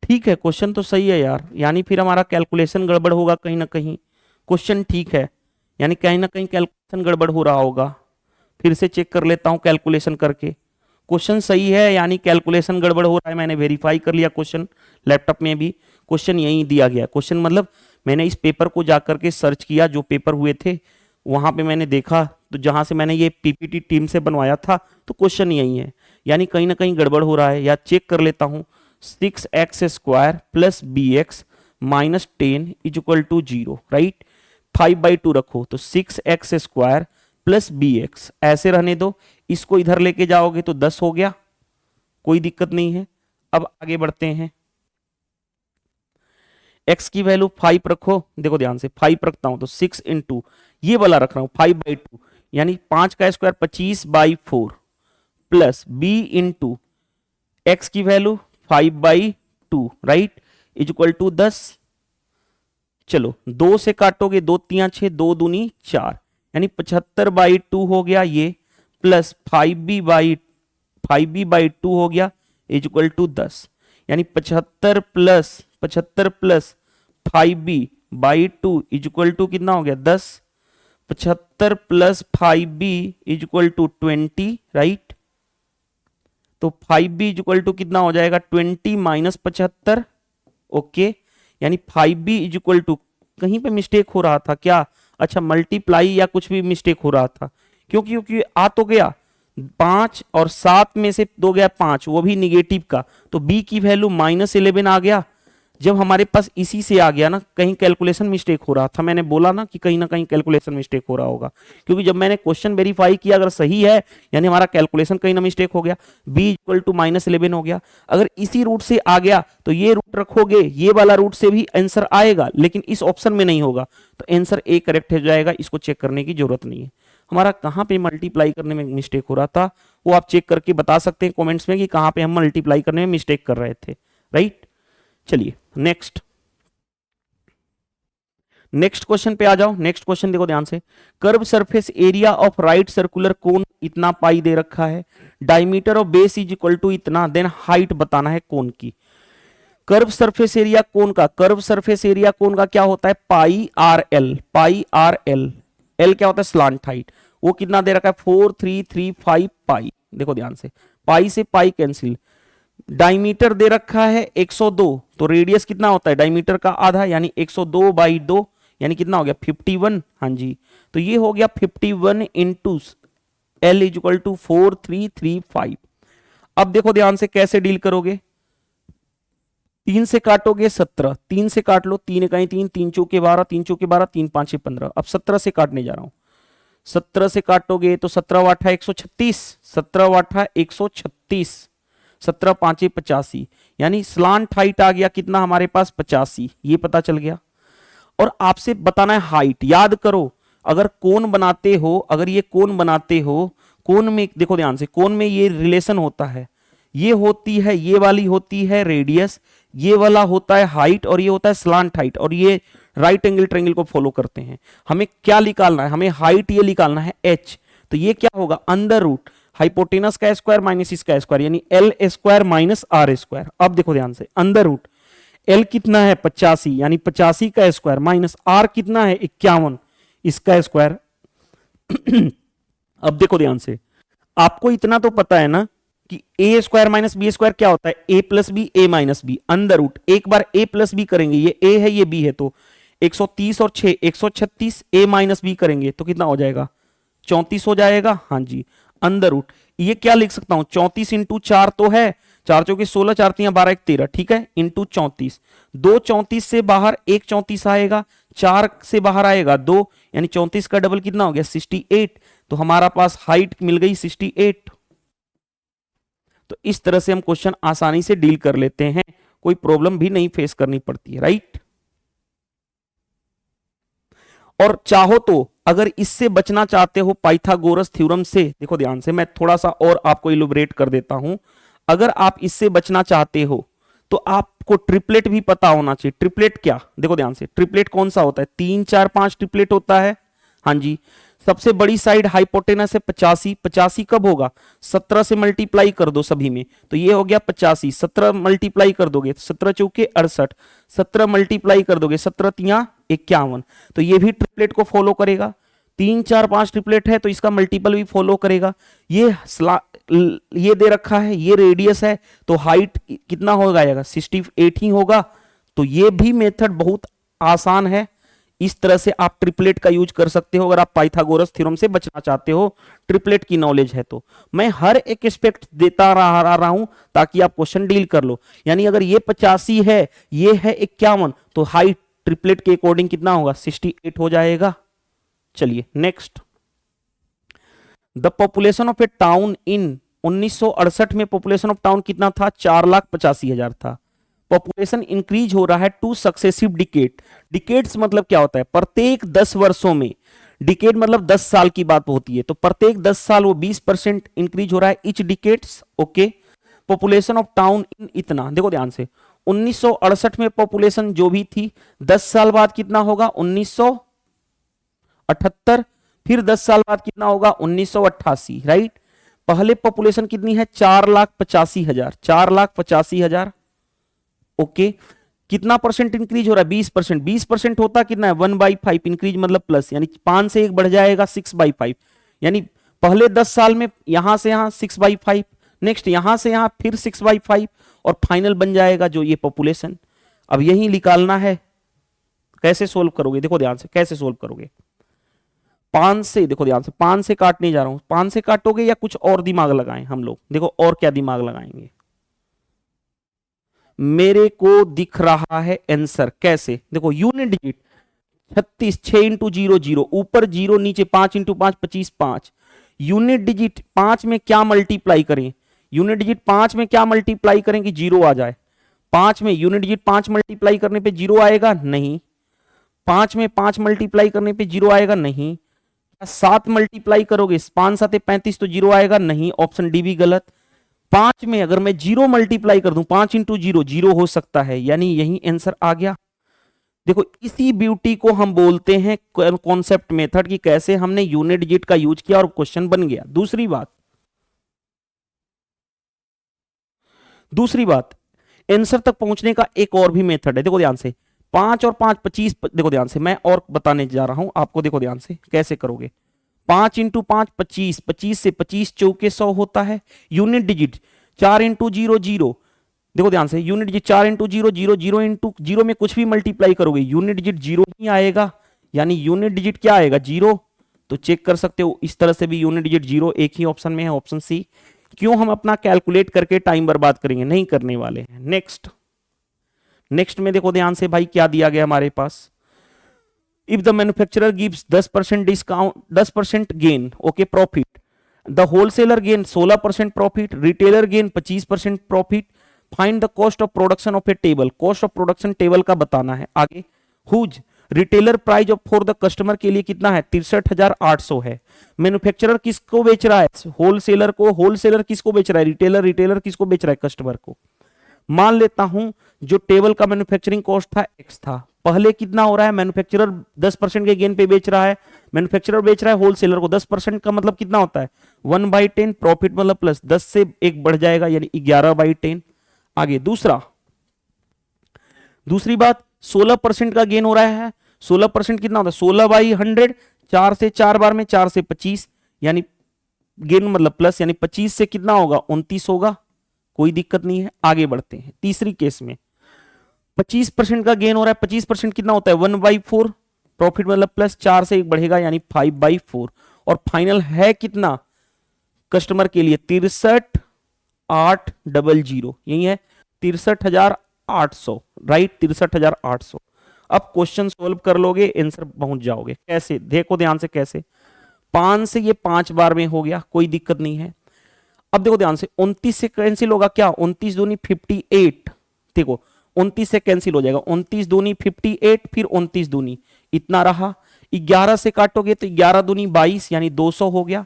ठीक है, क्वेश्चन तो सही है यार, यानी फिर हमारा कैलकुलेशन गड़बड़ होगा कहीं ना कहीं। क्वेश्चन ठीक है, यानी कहीं ना कहीं कैलकुलेशन गड़बड़ हो रहा होगा। फिर से चेक कर लेता हूं कैलकुलेशन करके। क्वेश्चन सही है, यानी कैलकुलेशन गड़बड़ हो रहा है। मैंने वेरीफाई कर लिया क्वेश्चन, लैपटॉप में भी क्वेश्चन यही दिया गया। क्वेश्चन मतलब मैंने इस पेपर को जाकर के सर्च किया, जो पेपर हुए थे वहां पे मैंने देखा, तो जहां से मैंने ये पीपीटी टीम से बनवाया था, तो क्वेश्चन यही है, यानी कहीं ना कहीं गड़बड़ हो रहा है। या चेक कर लेता हूं। 6x² plus bx minus 10 is equal to 0, right. 5/2 रखो, तो 6x² प्लस bx ऐसे रहने दो। इसको इधर लेके जाओगे तो 10 हो गया, कोई दिक्कत नहीं है। अब आगे बढ़ते हैं। x की वैल्यू 5 रखो, देखो ध्यान से, 5 रखता हूं तो 6 इंटू ये वाला रख रहा हूं 5/2, यानी 5 का square 25/4 plus b into x की value 5/2, right, is equal to 10। चलो 2 से काटोगे, 2 तिया 6, 2 दूनी 4, यानी 75/2 हो गया ये, प्लस 5b/2 हो गया, इज इक्वल टू 10। यानी 75 plus 5b/2 is equal to कितना हो गया 10। 75 plus 5b is equal to 20, right. तो 5b इज इक्वल टू कितना हो जाएगा 20 माइनस 75, ओके। यानी 5b इज इक्वल टू, कहीं पे मिस्टेक हो रहा था क्या? अच्छा, मल्टीप्लाई या कुछ भी मिस्टेक हो रहा था, क्योंकि आ तो गया 5 और 7 में से 2 गया 5, वो भी निगेटिव का, तो b की वैल्यू -11 आ गया। जब हमारे पास इसी से आ गया ना, कहीं कैलकुलेशन मिस्टेक हो रहा था। मैंने बोला ना कि कहीं ना कहीं कैलकुलेशन मिस्टेक हो रहा होगा, क्योंकि जब मैंने क्वेश्चन वेरीफाई किया, अगर सही है यानी हमारा कैलकुलेशन कहीं ना मिस्टेक हो गया। b इक्वल टू -11 हो गया। अगर इसी रूट से आ गया तो ये रूट रखोगे, ये वाला रूट से भी आंसर आएगा, लेकिन इस ऑप्शन में नहीं होगा, तो आंसर ए करेक्ट हो जाएगा। इसको चेक करने की जरूरत नहीं है। हमारा कहां पे मल्टीप्लाई करने में मिस्टेक हो रहा था, वो आप चेक करके बता सकते हैं कमेंट्स में कि कहां पे हम मल्टीप्लाई करने में मिस्टेक कर रहे थे, राइट। चलिए नेक्स्ट क्वेश्चन पे आ जाओ। नेक्स्ट क्वेश्चन देखो ध्यान से। Curve surface area of right circular cone इतना पाई दे रखा है, diameter of base is equal to इतना, देन हाइट बताना है कोन की। कर्व सरफेस एरिया कोन का, कर्व सरफेस एरिया कोन का क्या होता है, पाई आर एल। पाई आर एल, एल क्या होता है स्लांट हाइट, वो कितना दे रखा है 4335 पाई। देखो ध्यान से, पाई से पाई कैंसिल। डायमीटर दे रखा है 102, तो रेडियस कितना होता है डायमीटर का आधा, यानी 102/2, यानी कितना हो गया 51। हाँ जी, तो ये हो गया 51 into L is equal to 4335। अब देखो ध्यान से कैसे डील करोगे। 3 से काटोगे 17, 3 से काट लो, 3 इकाई 3, 3 चौके 12, 3 चौके 12, 3 5 15। अब 17 से काटने जा रहा हूं। 17 से काटोगे तो 17 वाठा 136, 17 वाठा 136, 17 5 85, यानी स्लांट हाइट आ गया कितना हमारे पास 85, ये पता चल गया। और आपसे बताना है हाइट। याद करो, अगर कोन बनाते हो, अगर ये कोन बनाते हो, कोन में देखो ध्यान से, कोन में ये रिलेशन होता है, ये होती है, ये वाली होती है रेडियस, ये वाला होता है हाइट, और ये होता है स्लांट हाइट, और ये राइट एंगल ट्रायंगल को फॉलो करते हैं। हमें क्या निकालना है, हमें हाइट ये निकालना है h, तो ये क्या होगा अंडर रूट हाइपोटेनस का स्क्वायर माइनस इसका स्क्वायर, यानी L square minus R square. अब देखो ध्यान से, अंडर रूट एल कितना है 85, यानी 85 का स्क्वायर माइनस आर कितना है 51, इसका स्क्वायर। अब देखो ध्यान से, आपको इतना तो पता है ना कि ए स्क्वायर माइनस बी स्क्वायर क्या होता है, ए प्लस बी ए माइनस बी, अंडर रूट एक बार ए प्लस बी करेंगे, ये ए है ये बी है, तो 130 और 6 136, ए माइनस बी करेंगे तो कितना हो जाएगा 34 हो जाएगा। हाँ जी, अंडर रूट ये क्या लिख सकता हूं 34 इंटू 4 तो है, 4 चौके 16, 4 3 12 1 13, ठीक है, इंटू 34। 2 34 से बाहर 1 34 आएगा, 4 से बाहर आएगा 2, यानी 34 का डबल कितना हो गया 68, तो हमारा पास हाइट मिल गई 68। तो इस तरह से हम क्वेश्चन आसानी से डील कर लेते हैं, कोई प्रॉब्लम भी नहीं फेस करनी पड़ती है, राइट। और चाहो तो अगर इससे बचना चाहते हो पाइथागोरस थ्योरम से, देखो ध्यान से मैं थोड़ा सा और आपको इलुबरेट कर देता हूं। अगर आप इससे बचना चाहते हो तो आपको ट्रिपलेट भी पता होना चाहिए। ट्रिपलेट क्या, देखो ध्यान से, ट्रिपलेट कौन सा होता है, 3 4 5 ट्रिपलेट होता है। हाँ जी, सबसे बड़ी साइड हाइपोटेनस है 85, 85 कब होगा, 17 से मल्टीप्लाई कर दो सभी में, तो ये हो गया 85, 17 मल्टीप्लाई कर दोगे 17 चौके 68, 17 मल्टीप्लाई कर दोगे 17 तिया 51, तो ये भी ट्रिपलेट को फॉलो करेगा। 3 4 5 ट्रिपलेट है तो इसका मल्टीपल भी फॉलो करेगा। ये दे रखा है, ये रेडियस है, तो हाइट कितना हो जाएगा, 68 ही होगा। तो ये भी मेथड बहुत आसान है। इस तरह से आप ट्रिपलेट का यूज कर सकते हो अगर आप पाइथागोरस थ्योरम से बचना चाहते हो, ट्रिपलेट की नॉलेज है तो। मैं हर एक एस्पेक्ट देता रहा हूं ताकि आप क्वेश्चन डील कर लो। यानी अगर ये 85 है, ये है 51, तो हाइट ट्रिपलेट के अकॉर्डिंग कितना होगा, 68 हो जाएगा। चलिए next, the population of A town in 1968 में पॉपुलेशन ऑफ टाउन कितना था, 4,85,000 था। पॉपुलेशन इंक्रीज हो रहा है टू सक्सेसिव डिकेड। डिकेड्स मतलब क्या होता है, प्रत्येक 10 वर्षों में, डिकेड मतलब 10 साल की बात होती है, तो प्रत्येक 10 साल वो 20% इंक्रीज हो रहा है etch decades. Okay, population of town in इतना, देखो ध्यान से, 1968 में पॉपुलेशन जो भी थी 10 साल बाद कितना होगा, 1978, फिर 10 साल बाद कितना होगा, 1988, राइट। पहले पॉपुलेशन कितनी है, 4,85,000, 4,85,000। ओके, कितना परसेंट इंक्रीज हो रहा है, 20%। 20% होता कितना है, 1/5 इंक्रीज मतलब प्लस, यानी 5 से 1 बढ़ जाएगा 6/5, यानी पहले 10 साल में यहां से यहां 6/5, नेक्स्ट यहां से यहां फिर 6/5, और फाइनल बन जाएगा जो ये पॉपुलेशन। अब यही निकालना है, कैसे सोल्व करोगे, देखो ध्यान से कैसे सोल्व करोगे। 5 से, देखो ध्यान से, 5 से काटने जा रहा हूं, 5 से काटोगे या कुछ और दिमाग लगाएं हम लोग, देखो और क्या दिमाग लगाएंगे। मेरे को दिख रहा है आंसर, कैसे, देखो यूनिट डिजिट 36, 6 इंटू 0 0, ऊपर 0 नीचे 5 इंटू 5 25 5। यूनिट डिजिट 5 में क्या मल्टीप्लाई करें, यूनिट डिजिट 5 में क्या मल्टीप्लाई करें कि 0 आ जाए, 5 में यूनिट डिजिट 5 मल्टीप्लाई करने पे 0 आएगा नहीं, 5 में 5 मल्टीप्लाई करने पे 0 आएगा नहीं, 7 मल्टीप्लाई करोगे 5 7 35 तो 0 आएगा नहीं, ऑप्शन डी भी गलत। 5 में अगर मैं 0 मल्टीप्लाई कर दूं, 5 इंटू 0 0 हो सकता है, यानी यही आंसर आ गया। देखो इसी ब्यूटी को हम बोलते हैं कॉन्सेप्ट मेथड, की कैसे हमने यूनिट डिजिट का यूज किया और क्वेश्चन बन गया। दूसरी बात, आंसर तक पहुंचने का एक और भी मेथड है, देखो ध्यान से, 5 और 5 25, देखो ध्यान से मैं और बताने जा रहा हूं आपको, देखो ध्यान से कैसे करोगे। 5 इंटू 5 25, 25 से 25 चौके 100 होता है। यूनिट डिजिट 4 इंटू 0 0, देखो ध्यान से, यूनिट डिजिट 4 इंटू 0 0, 0 इंटू 0 में कुछ भी मल्टीप्लाई करोगे यूनिट डिजिट 0 ही आएगा, यानी यूनिट डिजिट क्या आएगा, 0। तो चेक कर सकते हो इस तरह से भी यूनिट डिजिट 0 एक ही ऑप्शन में है, ऑप्शन सी। क्यों हम अपना कैलकुलेट करके टाइम बर्बाद करेंगे, नहीं करने वाले हैं। नेक्स्ट में देखो ध्यान से भाई क्या दिया गया हमारे पास, if the manufacturer gives 10% discount, 10% gain, okay profit, the wholesaler gain 16% profit, retailer gain 25% profit, find the cost of production of a table, cost of production table का बताना है आगे। Whose retailer price of for the customer के लिए कितना है, 63,800 है। Manufacturer किसको बेच रहा है, होलसेलर को, होलसेलर किसको बेच रहा है, रिटेलर, रिटेलर किसको बेच रहा है, कस्टमर को। मान लेता हूं जो टेबल का मैन्युफैक्चरिंग कॉस्ट था x था, पहले कितना हो रहा है, मैन्युफैक्चरर 10% के गेन पे बेच रहा है, मैन्युफैक्चरर बेच रहा है होलसेलर को 10% का मतलब कितना होता है 1/10, प्रॉफिट मतलब प्लस 10 से 1 बढ़ जाएगा यानी 11/10। आगे दूसरी बात, 16% का गेन हो रहा है, 16% कितना होता है 16/100, 4 से 4 बार में 4 से 25, यानी गेन मतलब प्लस, यानी 25 से कितना होगा 29 होगा, कोई दिक्कत नहीं है। आगे बढ़ते हैं, तीसरी केस में 25% का गेन हो रहा है, 25% कितना होता है 1/4, प्रॉफिट मतलब प्लस, 4 से 1 बढ़ेगा यानी 5/4, और फाइनल है कितना कस्टमर के लिए 63,800, यही है 63,800, राइट, 63,800। अब क्वेश्चन सोल्व कर लोगे, आंसर पहुंच जाओगे। कैसे, देखो ध्यान से कैसे, 5 से ये 5 बार में हो गया, कोई दिक्कत नहीं है। अब देखो ध्यान से, 29 से कैंसिल होगा क्या, 29 दूनी 58, देखो 29 से कैंसिल हो जाएगा, 29 दूनी 58, फिर 29 दूनी इतना रहा, 11 से काटोगे तो 11 दूनी 22 यानी 200 हो गया।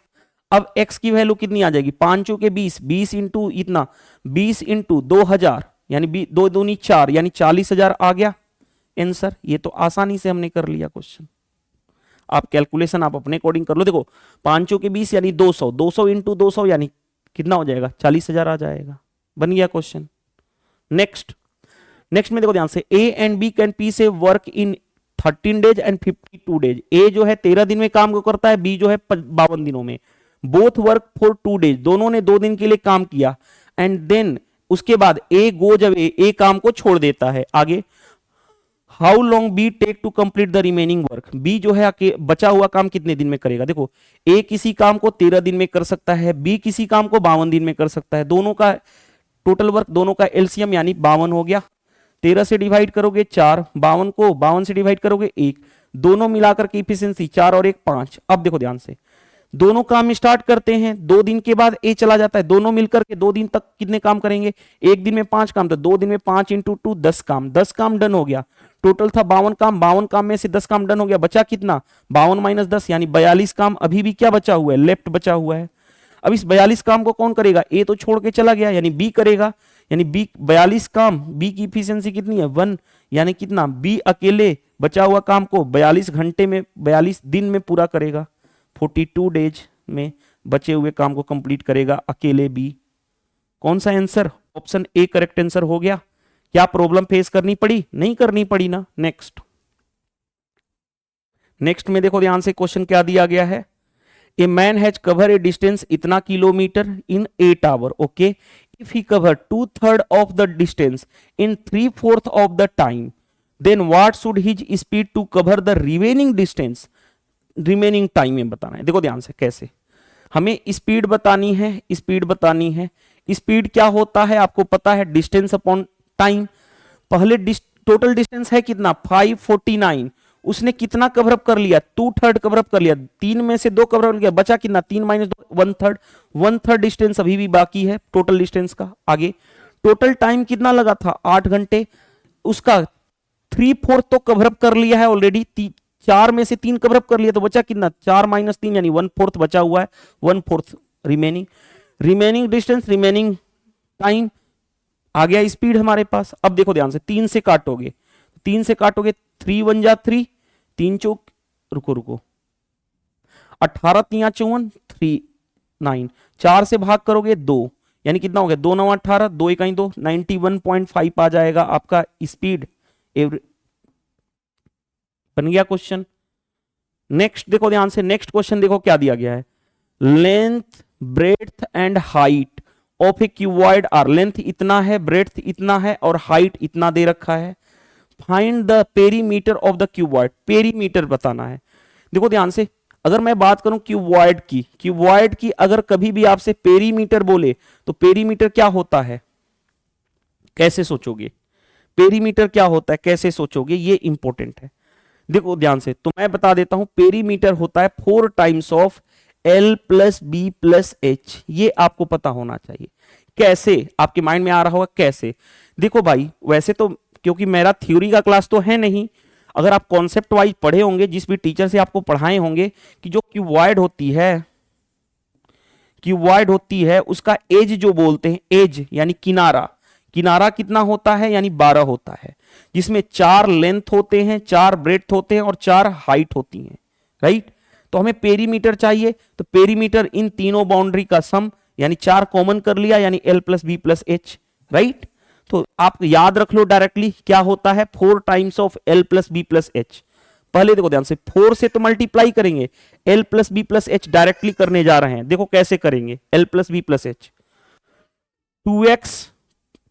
अब x की वैल्यू कितनी आ जाएगी, 5 चौके 20, 20 इंटू इतना 20 इंटू 2000 यानी 2 दूनी 4 यानी 40,000 आ गया आंसर। ये तो आसानी से हमने कर लिया क्वेश्चन। आप कैलकुलेशन आप अपने अकॉर्डिंग कर लो। देखो 5 चौके 20 यानी 200, 200 इंटू 200 यानी कितना हो जाएगा, 40,000 आ जाएगा। बन गया क्वेश्चन। नेक्स्ट में देखो ध्यान से, ए एंड बी कैन पी से work in 13 days and 52 days. A जो है 13 दिन में काम को करता है, बी जो है 52 दिनों में। बोथ वर्क फॉर 2 डेज, दोनों ने 2 दिन के लिए काम किया। एंड देन उसके बाद ए गोज अवे, ए काम को छोड़ देता है। आगे how long B take to complete the remaining work, B जो है बचा हुआ काम कितने दिन में करेगा। देखो ए किसी काम को 13 दिन में कर सकता है, बी किसी काम को 52 दिन में कर सकता है। दोनों का टोटल वर्क, दोनों का एलसीएम यानी 52 हो गया। 13 से डिवाइड करोगे 4, 52 को 52 से डिवाइड करोगे 1, दोनों मिलाकर की इफिशिएंसी 4 और 1 5। अब देखो ध्यान से, दोनों काम स्टार्ट करते हैं, 2 दिन के बाद ए चला जाता है, दोनों मिलकर के 2 दिन तक कितने काम करेंगे, एक दिन में 5 काम, तो 2 दिन में 5 इंटू 2 10 काम, 10 काम डन हो गया। टोटल था 52 काम, 52 काम में से 10 काम डन हो गया, बचा कितना 52 माइनस 10 यानी 42 काम अभी भी क्या बचा हुआ है, लेफ्ट बचा हुआ है। अब इस 42 काम को कौन करेगा, ए तो छोड़ के चला गया यानी बी करेगा, यानी बी 42 काम, बी की इफिशिएंसी कितनी है 1 यानी कितना, बी अकेले बचा हुआ काम को 42 घंटे में 42 दिन में पूरा करेगा, 42 डेज में बचे हुए काम को कंप्लीट करेगा अकेले बी। कौन सा answer, option A correct answer हो गया। क्या प्रॉब्लम फेस करनी पड़ी, नहीं करनी पड़ी ना। नेक्स्ट में देखो ध्यान से, क्वेश्चन क्या दिया गया है, a man has cover a distance इतना kilometre in 8 hour, okay, if he cover 2/3 of the distance in 3/4 of the time, then what should his speed to cover the remaining distance, remaining time में बताना है। देखो ध्यान से, कैसे हमें speed बतानी है, स्पीड बतानी है। स्पीड क्या होता है आपको पता है, डिस्टेंस अपॉन टाइम। पहले टोटल डिस्टेंस है कितना 549, उसने कितना कवर अप कर लिया 2/3 कवर अप कर लिया, 3 में से 2 कवर अप किया, बचा कितना 3 माइनस 2 1/3, 1/3 डिस्टेंस अभी भी बाकी है टोटल डिस्टेंस का। आगे टोटल टाइम कितना लगा था 8 घंटे, उसका 3/4 तो कवर अप कर लिया है ऑलरेडी, 4 में से 3 कवर अप कर लिया, तो बचा कितना 4 माइनस 3 यानी 1/4 बचा हुआ है, 1/4 रिमेनिंग डिस्टेंस, रिमेनिंग टाइम, आ गया स्पीड हमारे पास। अब देखो ध्यान से, 3 से काटोगे, 3 से काटोगे 3 1 जा 3, 3 चौक रुको 18 3 54 3 9, 4 से भाग करोगे 2 यानी कितना हो गया 2 9 18, 2 1 2 91.5 आ जाएगा आपका स्पीड। बन गया क्वेश्चन। नेक्स्ट देखो ध्यान से, नेक्स्ट क्वेश्चन देखो क्या दिया गया है, length breadth and height of a cuboid are, length इतना है, ब्रेड्थ इतना है और हाइट इतना दे रखा है। Find the perimeter of the cuboid, perimeter बताना है। देखो ध्यान से, अगर मैं बात करूं क्यूबॉइड की अगर कभी भी आपसे पेरीमीटर बोले तो पेरीमीटर क्या होता है, कैसे सोचोगे, पेरीमीटर क्या होता है कैसे सोचोगे, ये इंपॉर्टेंट है। देखो ध्यान से, तो मैं बता देता हूं, पेरीमीटर होता है 4 times of L plus B plus H, ये आपको पता होना चाहिए। कैसे आपके माइंड में आ रहा होगा कैसे, देखो भाई वैसे तो क्योंकि मेरा थ्योरी का क्लास तो है नहीं, अगर आप कॉन्सेप्ट वाइज पढ़े होंगे, जिस भी टीचर से आपको पढ़ाए होंगे कि जो क्यूबॉइड होती है उसका एज जो बोलते हैं, एज यानी किनारा कितना होता है यानी 12 होता है, जिसमें 4 लेंथ होते हैं, 4 ब्रेड्थ होते हैं और 4 हाइट होती हैं, राइट। तो हमें पेरीमीटर चाहिए, तो पेरीमीटर इन तीनों बाउंड्री का सम यानी 4 कॉमन कर लिया यानी L plus B plus H, right. तो आप याद रख लो डायरेक्टली क्या होता है 4 times of L plus B plus H. पहले देखो ध्यान से, 4 से तो मल्टीप्लाई करेंगे, L plus B plus H directly करने जा रहे हैं। देखो कैसे करेंगे, L plus B plus H, 2x,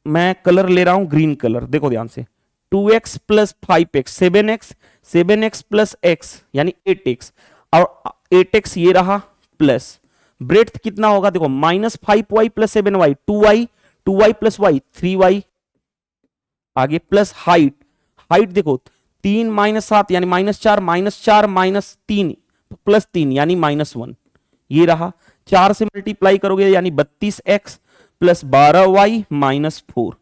मैं कलर ले रहा हूं ग्रीन कलर, देखो ध्यान से, 2x plus 5x 7x, 7x plus x यानी 8x, और 8x ये रहा, प्लस ब्रेड्थ कितना होगा देखो minus 5y plus 7y 2y plus y 3y, आगे प्लस हाइट देखो 3 माइनस 7 यानी -4 -4 -3 प्लस 3 यानी -1, ये रहा। 4 से मल्टीप्लाई करोगे यानी 32x plus 12y minus 4,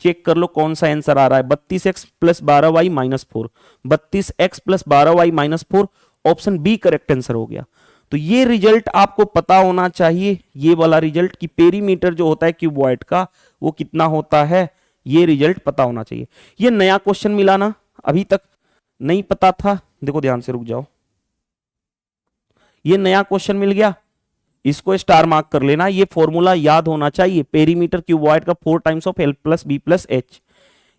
check कर लो कौन सा आंसर आ रहा है, 32x plus 12y minus 4, 32x plus 12y minus 4, option B correct answer हो गया। तो ये रिजल्ट आपको पता होना चाहिए, ये वाला रिजल्ट कि पेरीमीटर जो होता है क्यूबॉइड का वो कितना होता है, ये रिजल्ट पता होना चाहिए। ये नया क्वेश्चन मिला ना, अभी तक नहीं पता था, देखो ध्यान से रुक जाओ, ये नया क्वेश्चन मिल गया, इसको स्टार मार्क कर लेना, ये फॉर्मूला याद होना चाहिए, पेरीमीटर क्यूबॉइड का 4 times of L plus B plus H.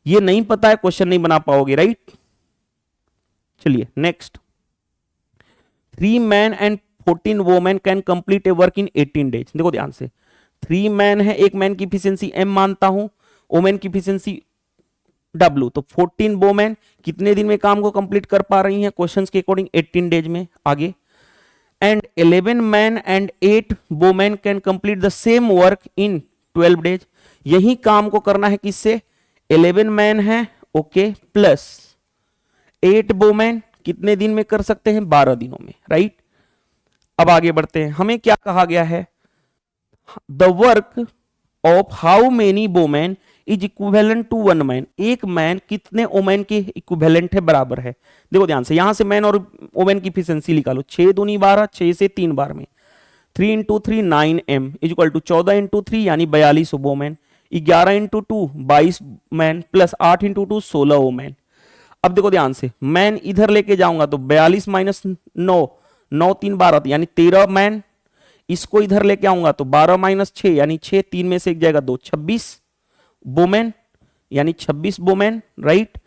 ये नहीं पता है क्वेश्चन नहीं बना पाओगे, राइट। चलिए next, 3 man and 14 women can complete A work in 18 days. देखो ध्यान से, 3 मैन है, एक मैन की इफिशियंसी m मानता हूं, वोमेन की इफिशियंसी w, तो 14 वोमेन कितने दिन में काम को कंप्लीट कर पा रही हैं क्वेश्चंस के अकॉर्डिंग, 18 डेज में। आगे, and 11 man and 8 women can complete the same work in 12 days. यही काम को करना है किससे, 11 मैन है, ओके, प्लस 8 वोमेन कितने दिन में कर सकते हैं, 12 दिनों में, राइट। अब आगे बढ़ते हैं, हमें क्या कहा गया है, the work of how many women is equivalent to 1 man. एक मैन कितने वोमेन के इक्विवेलेंट है, बराबर है। देखो ध्यान से, यहां से मैन और वोमेन की इफिशियंसी निकालो, 6 दूनी 12, 6 से 3 बार में 3 into 3 9 m is equal to 14 into 3 यानी 42 women, 11 into 2 22 man plus 8 into 2 16 women. अब देखो ध्यान से, मैन इधर लेके जाऊंगा तो 42 माइनस 9, 9 3 12 यानी 13 मैन, इसको इधर लेके आऊंगा तो 12 माइनस 6 यानी 6, 3 में से एक जाएगा 2, 26 वोमेन यानी 26 वोमेन, राइट।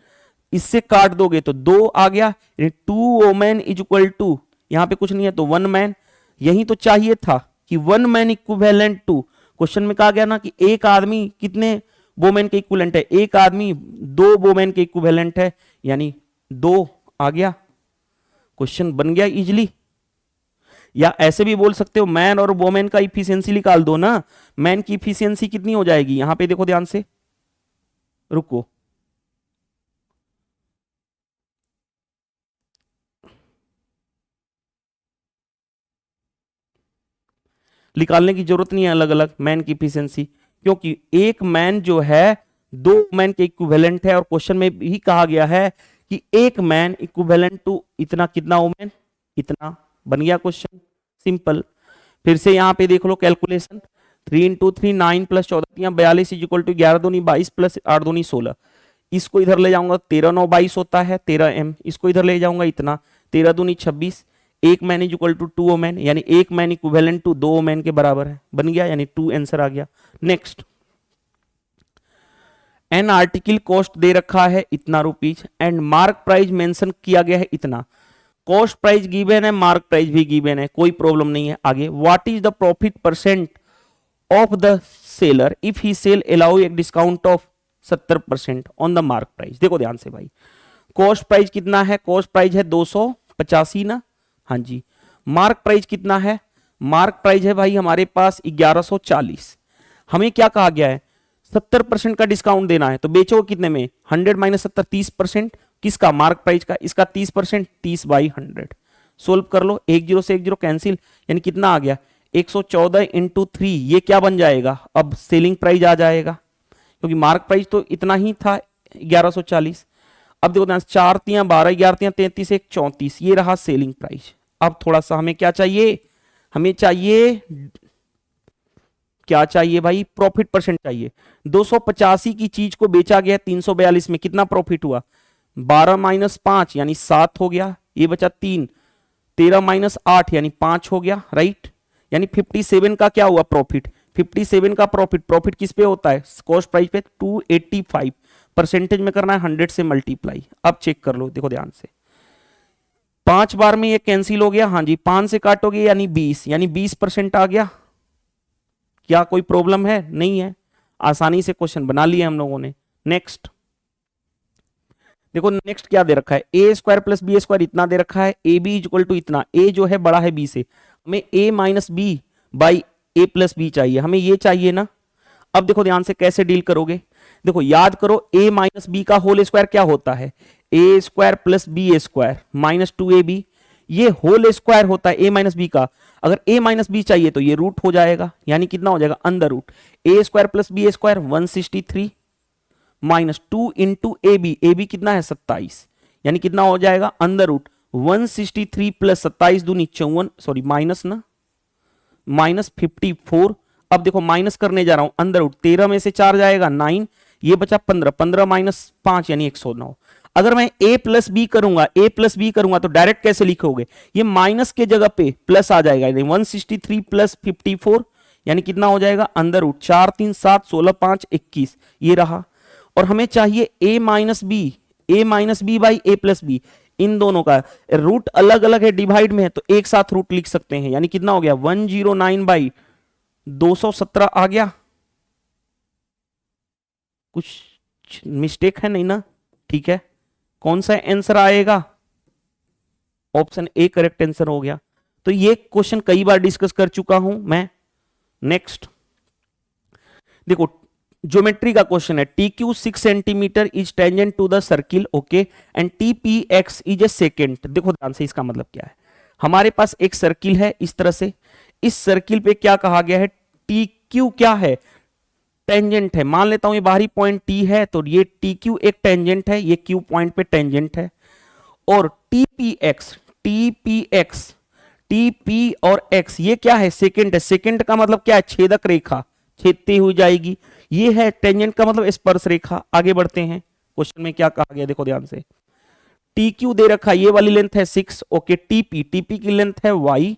इससे काट दोगे तो 2 आ गया, 2 वोमेन इज इक्वल टू, यहां पे कुछ नहीं है तो 1 मैन। यही तो चाहिए था कि 1 मैन इक्विवेलेंट टू, क्वेश्चन में कहा गया ना कि एक आदमी कितने वोमेन के इक्विवेलेंट है, एक आदमी 2 वोमेन के इक्विवेलेंट है, यानी 2 आ गया, क्वेश्चन बन गया इजिली। या ऐसे भी बोल सकते हो मैन और वोमेन का इफिशियंसी निकाल दो ना, मैन की इफिशियंसी कितनी हो जाएगी, यहां पे देखो ध्यान से, रुको, निकालने की जरूरत नहीं है अलग अलग मैन की इफिशियंसी, क्योंकि एक मैन जो है 2 मैन के इक्विवेलेंट है, और क्वेश्चन में भी कहा गया है कि एक मैन इक्विवेलेंट टू इतना, कितना वोमेन इतना, बन गया क्वेश्चन सिंपल। फिर से यहां पे देख लो calculation, 3 into 3 9 plus 14 42 is equal to 11 दूनी 22 प्लस 8 दूनी 16, इसको इधर ले जाऊंगा 13 9 22 होता है 13 m, इसको इधर ले जाऊंगा इतना 13 दूनी 26, एक man is equal to 2 women, यानी एक मैन इक्विवेलेंट टू 2 वोमेन के बराबर है, बन गया, यानी 2 आंसर आ गया। नेक्स्ट, एन आर्टिकल कॉस्ट दे रखा है इतना rupees and mark price mention किया गया है इतना, कॉस्ट प्राइस गिवन है, मार्क प्राइस भी गिवन है, कोई प्रॉब्लम नहीं है। आगे, what is the profit percent of the seller if he sell allow a discount of 70% on the mark price. देखो ध्यान से भाई, कॉस्ट प्राइस कितना है, कॉस्ट प्राइस है 285 ना, हाँ जी। मार्क प्राइस कितना है, मार्क प्राइस है भाई हमारे पास 1140। हमें क्या कहा गया है, 70% का डिस्काउंट देना है, तो बेचो कितने में, 100 माइनस 70 30%, किसका, मार्क प्राइस का, इसका 30%, 30 बाई 100। सोल्व कर लो, 1 0 से 1 0 कैंसिल, यानी कितना आ गया, 114 इंटू 3, ये क्या बन जाएगा, अब सेलिंग प्राइस आ जाएगा, क्योंकि मार्क प्राइस तो इतना ही था 1140। अब देखो 4 3 12 11 3 33 1 34, ये रहा सेलिंग प्राइस। अब थोड़ा सा हमें क्या चाहिए, हमें चाहिए, क्या चाहिए भाई, प्रॉफिट परसेंट चाहिए। 285 की चीज को बेचा गया 342 में, कितना प्रॉफिट हुआ, 12 माइनस 5 यानी 7 हो गया, ये बचा 3, 13 माइनस 8 यानी 5 हो गया, राइट। यानी 57 का क्या हुआ प्रॉफिट, 57 का प्रॉफिट किस पे होता है, कॉस्ट प्राइस पे, 285, परसेंटेज में करना है 100 से मल्टीप्लाई। अब चेक कर लो, देखो ध्यान से, 5 बार में ये कैंसिल हो गया, हाँ जी, 5 से काटोगे यानी 20, यानी 20% आ गया। क्या कोई प्रॉब्लम है, नहीं है, आसानी से क्वेश्चन बना लिया हम लोगों ने। नेक्स्ट देखो, नेक्स्ट क्या दे रखा है, A square plus B square इतना दे रखा है, ए बी इक्वल टू इतना, ए जो है बड़ा है बी से, हमें A minus B by A plus B चाहिए, हमें ये चाहिए ना। अब देखो ध्यान से कैसे डील करोगे, देखो याद करो, ए माइनस बी का होल स्क्वायर क्या होता है, A square plus B square minus 2ab, ये होल स्क्वायर होता है ए माइनस बी का। अगर ए माइनस बी चाहिए तो ये रूट हो जाएगा, यानी कितना हो जाएगा, under root A square plus B square 163 minus 2 into A B कितना है 27, यानी कितना हो जाएगा, अंडर रूट 163 प्लस 27 दूनी 54, सॉरी माइनस ना, माइनस 54। अब देखो माइनस करने जा रहा हूं, अंदर रूट 13 में से 4 जाएगा 9, ये बचा 15, 15 माइनस 5 यानी 109। अगर मैं a प्लस बी करूंगा, a प्लस बी करूंगा तो डायरेक्ट कैसे लिखोगे, ये माइनस के जगह पे प्लस आ जाएगा, 163 प्लस 54 यानी कितना हो जाएगा, अंदर रूट 4 3 7 16 5 21 ये रहा। और हमें चाहिए a minus B by A plus B, इन दोनों का रूट अलग अलग है, डिवाइड में है तो एक साथ रूट लिख सकते हैं, यानी कितना हो गया 109 बाई 217 आ गया। कुछ मिस्टेक है नहीं ना, ठीक है। कौन सा आंसर आएगा, ऑप्शन ए करेक्ट आंसर हो गया। तो ये क्वेश्चन कई बार डिस्कस कर चुका हूं मैं। नेक्स्ट देखो, ज्योमेट्री का क्वेश्चन है, T Q 6 centimetre is tangent to the circle, okay, and T P X is a secant. देखो ध्यान से, इसका मतलब क्या है, हमारे पास एक सर्किल है इस तरह से, इस सर्किल पे क्या कहा गया है, टी क्यू क्या है, टेंजेंट है। मान लेता हूं ये बाहरी पॉइंट टी है, तो ये टी क्यू एक टेंजेंट है, ये क्यू पॉइंट पे टेंजेंट है। और टी पी और एक्स ये क्या है, सेकेंड है। सेकेंड का मतलब क्या है, छेदक रेखा, छेदती हुई जाएगी। ये है टेंजेंट का मतलब स्पर्श रेखा। आगे बढ़ते हैं, क्वेश्चन में क्या कहा गया देखो ध्यान से, टी क्यू दे रखा, ये वाली लेंथ है 6, ओके, टीपी की लेंथ है y,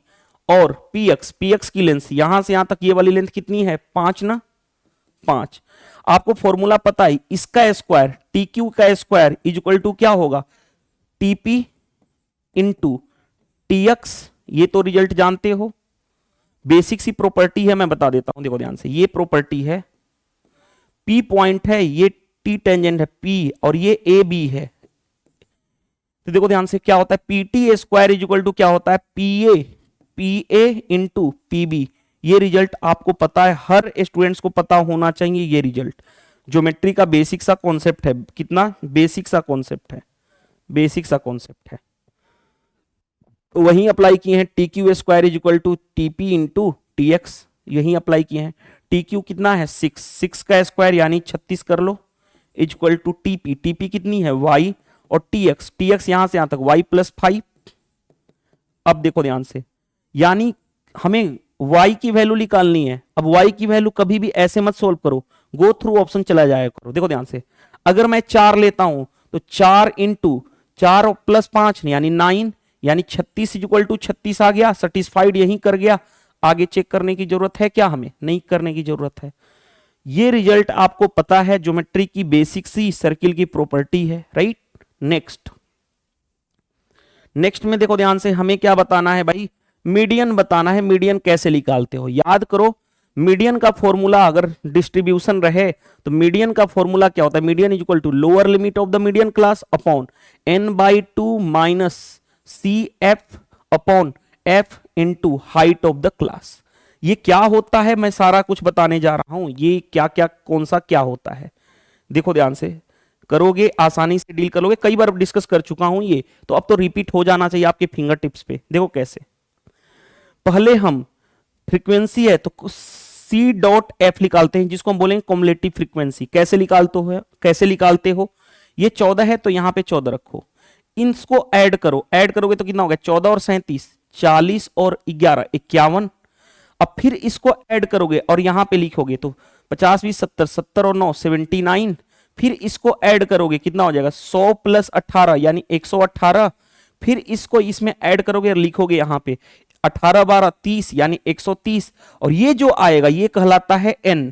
और पी एक्स की लेंथ यहां से यहां तक ये वाली लेंथ कितनी है 5 ना, 5। आपको फॉर्मूला पता है, इसका स्क्वायर टी क्यू का स्क्वायर इज इक्वल टू क्या होगा, टीपी इंटू टी एक्स। ये तो रिजल्ट जानते हो, बेसिक सी प्रॉपर्टी है, मैं बता देता हूं, देखो ध्यान से, ये प्रॉपर्टी है, P पॉइंट है, ये T टेंजेंट है P, और ये ए बी है। तो देखो ध्यान से क्या होता है, P T square is equal to क्या होता है, P A into P B. ये रिजल्ट आपको पता है, हर स्टूडेंट्स को पता होना चाहिए ये रिजल्ट। ज्योमेट्री का बेसिक सा कॉन्सेप्ट है, कितना बेसिक सा कॉन्सेप्ट है, वहीं अप्लाई किए हैं। T Q square is equal to TP into T X, यहीं अप्लाई किए हैं। टी क्यू कितना है 6 का स्क्वायर यानी 36 कर लो, इज इक्वल टू टीपी कितनी है y, और टी एक्स यहां से यहां तक y प्लस 5। अब देखो ध्यान से, यानी हमें y की वैल्यू निकालनी है। अब y की वैल्यू कभी भी ऐसे मत सोल्व करो, गो थ्रू ऑप्शन चला जाया करो। देखो ध्यान से, अगर मैं 4 लेता हूं तो 4 इंटू 4 प्लस 5 यानी 9, यानी 36 इक्वल टू 36 आ गया, सेटिस्फाइड यहीं कर गया। आगे चेक करने की जरूरत है क्या, हमें नहीं करने की जरूरत है। ये रिजल्ट आपको पता है, ज्योमेट्री की बेसिक सी सर्किल की प्रॉपर्टी है, राइट। नेक्स्ट में देखो ध्यान से, हमें क्या बताना है भाई, मीडियन बताना है। मीडियन कैसे निकालते हो, याद करो, मीडियन का फॉर्मूला अगर डिस्ट्रीब्यूशन रहे तो मीडियन का फॉर्मूला क्या होता है, median is equal to lower limit of the median class upon n/2 minus C F upon F into height of the class. ये क्या होता है, मैं सारा कुछ बताने जा रहा हूं, ये क्या क्या कौन सा क्या होता है। देखो ध्यान से, करोगे आसानी से डील कर लोगे, कई बार डिस्कस कर चुका हूं ये, तो अब तो रिपीट हो जाना चाहिए आपके फिंगर टिप्स पे। देखो कैसे, पहले हम फ्रीक्वेंसी है तो सी डॉट एफ निकालते हैं, जिसको हम बोलेंगे कॉम्युलेटिव फ्रीक्वेंसी। कैसे निकालते हो, ये 14 है तो यहां पे 14 रखो, इनको ऐड करोगे तो कितना होगा, 14 और 37 40 और 11 51। अब फिर इसको ऐड करोगे और यहां पे लिखोगे तो 50 20 70 70 और 9 79। फिर इसको ऐड करोगे कितना हो जाएगा, 100 प्लस 18 यानी 118। फिर इसको इसमें ऐड करोगे और लिखोगे यहां पे 18 12 30 यानी 130। और ये जो आएगा ये कहलाता है n,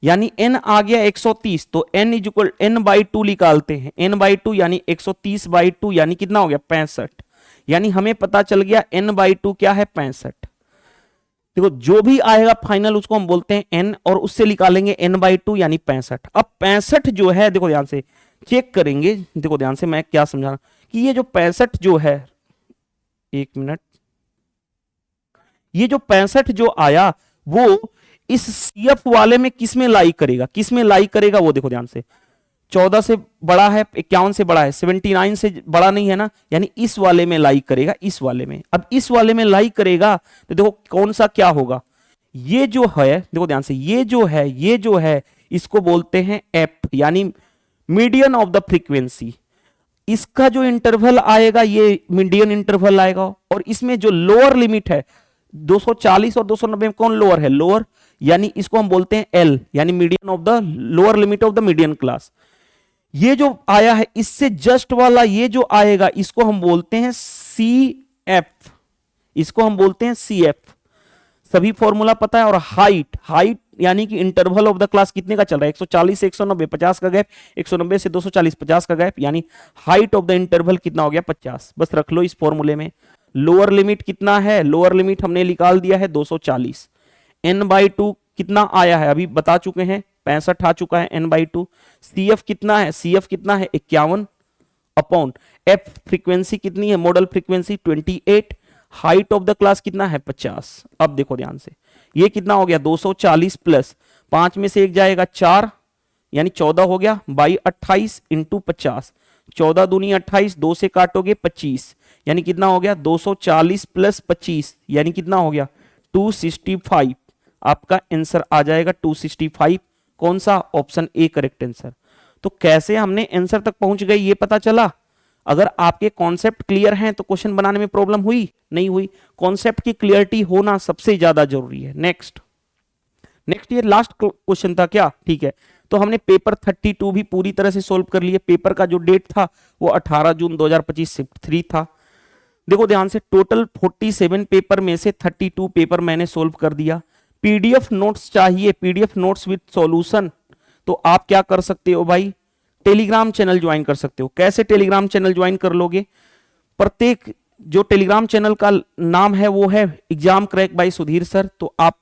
यानी n आ गया 130, तो n इज इक्वल n/2 निकालते हैं, n/2 यानी 130/2 यानी कितना हो गया 65। यानी हमें पता चल गया n/2 क्या है 65। देखो जो भी आएगा फाइनल उसको हम बोलते हैं n, और उससे निकालेंगे n/2 यानी 65। अब 65 जो है, देखो ध्यान से चेक करेंगे, देखो ध्यान से मैं क्या समझा रहा हूं कि ये जो 65 जो है, एक मिनट, ये जो 65 जो आया वो इस CF वाले में किस में लाई करेगा, वो देखो ध्यान से, 14 से बड़ा है, 51 से बड़ा है, 79 से बड़ा नहीं है ना, यानी इस वाले में लाई करेगा, इस वाले में। अब इस वाले में लाई करेगा तो देखो कौन सा क्या होगा, ये जो है, देखो ध्यान से, ये जो है इसको बोलते हैं एफ, यानी मीडियन ऑफ द फ्रीक्वेंसी। इसका जो इंटरवल आएगा ये मीडियन इंटरवल आएगा, और इसमें जो लोअर लिमिट है 240 और 290 में कौन लोअर है, लोअर, यानी इसको हम बोलते हैं एल, यानी median of the lower limit of the median class. ये जो आया है इससे जस्ट वाला ये जो आएगा इसको हम बोलते हैं सी एफ, इसको हम बोलते हैं सी एफ, सभी फॉर्मूला पता है। और हाइट, हाइट यानी कि इंटरवल ऑफ द क्लास कितने का चल रहा है, 140 से 190, 50 का गैप, 190 से 240, 50 का गैप, यानी हाइट ऑफ द इंटरवल कितना हो गया, 50। बस रख लो इस फॉर्मूले में। लोअर लिमिट कितना है, लोअर लिमिट हमने निकाल दिया है 240। n/2 कितना आया है अभी बता चुके हैं, 65 आ चुका है n/2। CF कितना है, CF कितना है 51 अपॉन f फ्रीक्वेंसी कितनी है, model frequency 28, height of the class कितना है 50। अब देखो ध्यान से, ये कितना हो गया 240 प्लस 5 में से 1 जाएगा 4, यानी 14 हो गया, बाई 28 इंटू 50, 14 दूनी 28, 2 से काटोगे 25, यानी कितना हो गया 240 प्लस 25, यानी कितना हो गया 265। आपका आंसर आ जाएगा 265। कौन सा, ऑप्शन ए करेक्ट आंसर। तो कैसे हमने आंसर तक पहुंच गए ये पता चला। अगर आपके कॉन्सेप्ट क्लियर हैं तो क्वेश्चन बनाने में प्रॉब्लम हुई नहीं हुई, कॉन्सेप्ट की क्लियरिटी होना सबसे ज्यादा जरूरी है। नेक्स्ट ये लास्ट क्वेश्चन था क्या, ठीक है। तो हमने पेपर 32 भी पूरी तरह से सोल्व कर लिए। पेपर का जो डेट था वो 18 जून 2025 शिफ्ट 3 था। देखो ध्यान से, टोटल 47 पेपर में से 32 पेपर मैंने सोल्व कर दिया। पीडीएफ नोट्स चाहिए, पीडीएफ नोट्स विद सॉल्यूशन, तो आप क्या कर सकते हो भाई, टेलीग्राम चैनल ज्वाइन कर सकते हो। कैसे टेलीग्राम चैनल ज्वाइन कर लोगे, प्रत्येक जो टेलीग्राम चैनल का नाम है वो है exam crack by Sudhir sir, तो आप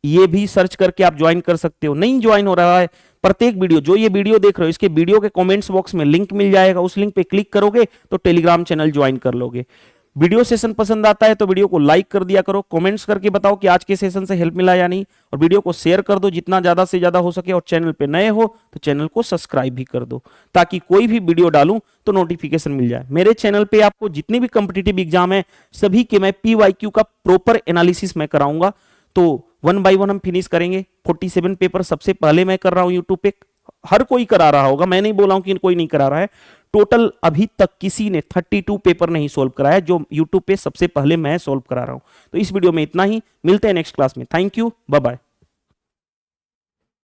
ये भी सर्च करके आप ज्वाइन कर सकते हो। नहीं ज्वाइन हो रहा है, प्रत्येक वीडियो, जो ये वीडियो देख रहे हो इसके वीडियो के कमेंट्स बॉक्स में लिंक मिल जाएगा, उस लिंक पे क्लिक करोगे तो टेलीग्राम चैनल ज्वाइन कर लोगे। वीडियो सेशन पसंद आता है तो वीडियो को लाइक कर दिया करो, कमेंट्स करके बताओ कि आज के सेशन से हेल्प मिला या नहीं, और वीडियो को शेयर कर दो जितना ज्यादा से ज्यादा हो सके, और चैनल पे नए हो तो चैनल को सब्सक्राइब भी कर दो ताकि कोई भी वीडियो डालूं तो नोटिफिकेशन मिल जाए। मेरे चैनल पे आपको जितने भी कॉम्पिटिटिव एग्जाम है सभी के मैं PYQ का प्रॉपर एनालिसिस मैं कराऊंगा, तो 1 बाय 1 हम फिनिश करेंगे। 47 पेपर सबसे पहले मैं कर रहा हूं यूट्यूब पे, हर कोई करा रहा होगा, मैं नहीं बोला हूं कि कोई नहीं करा रहा है। टोटल अभी तक किसी ने 32 पेपर नहीं सोल्व कराया, जो यूट्यूब पे सबसे पहले मैं सोल्व करा रहा हूं। तो इस वीडियो में इतना ही, मिलते हैं नेक्स्ट क्लास में। Thank you, bye bye.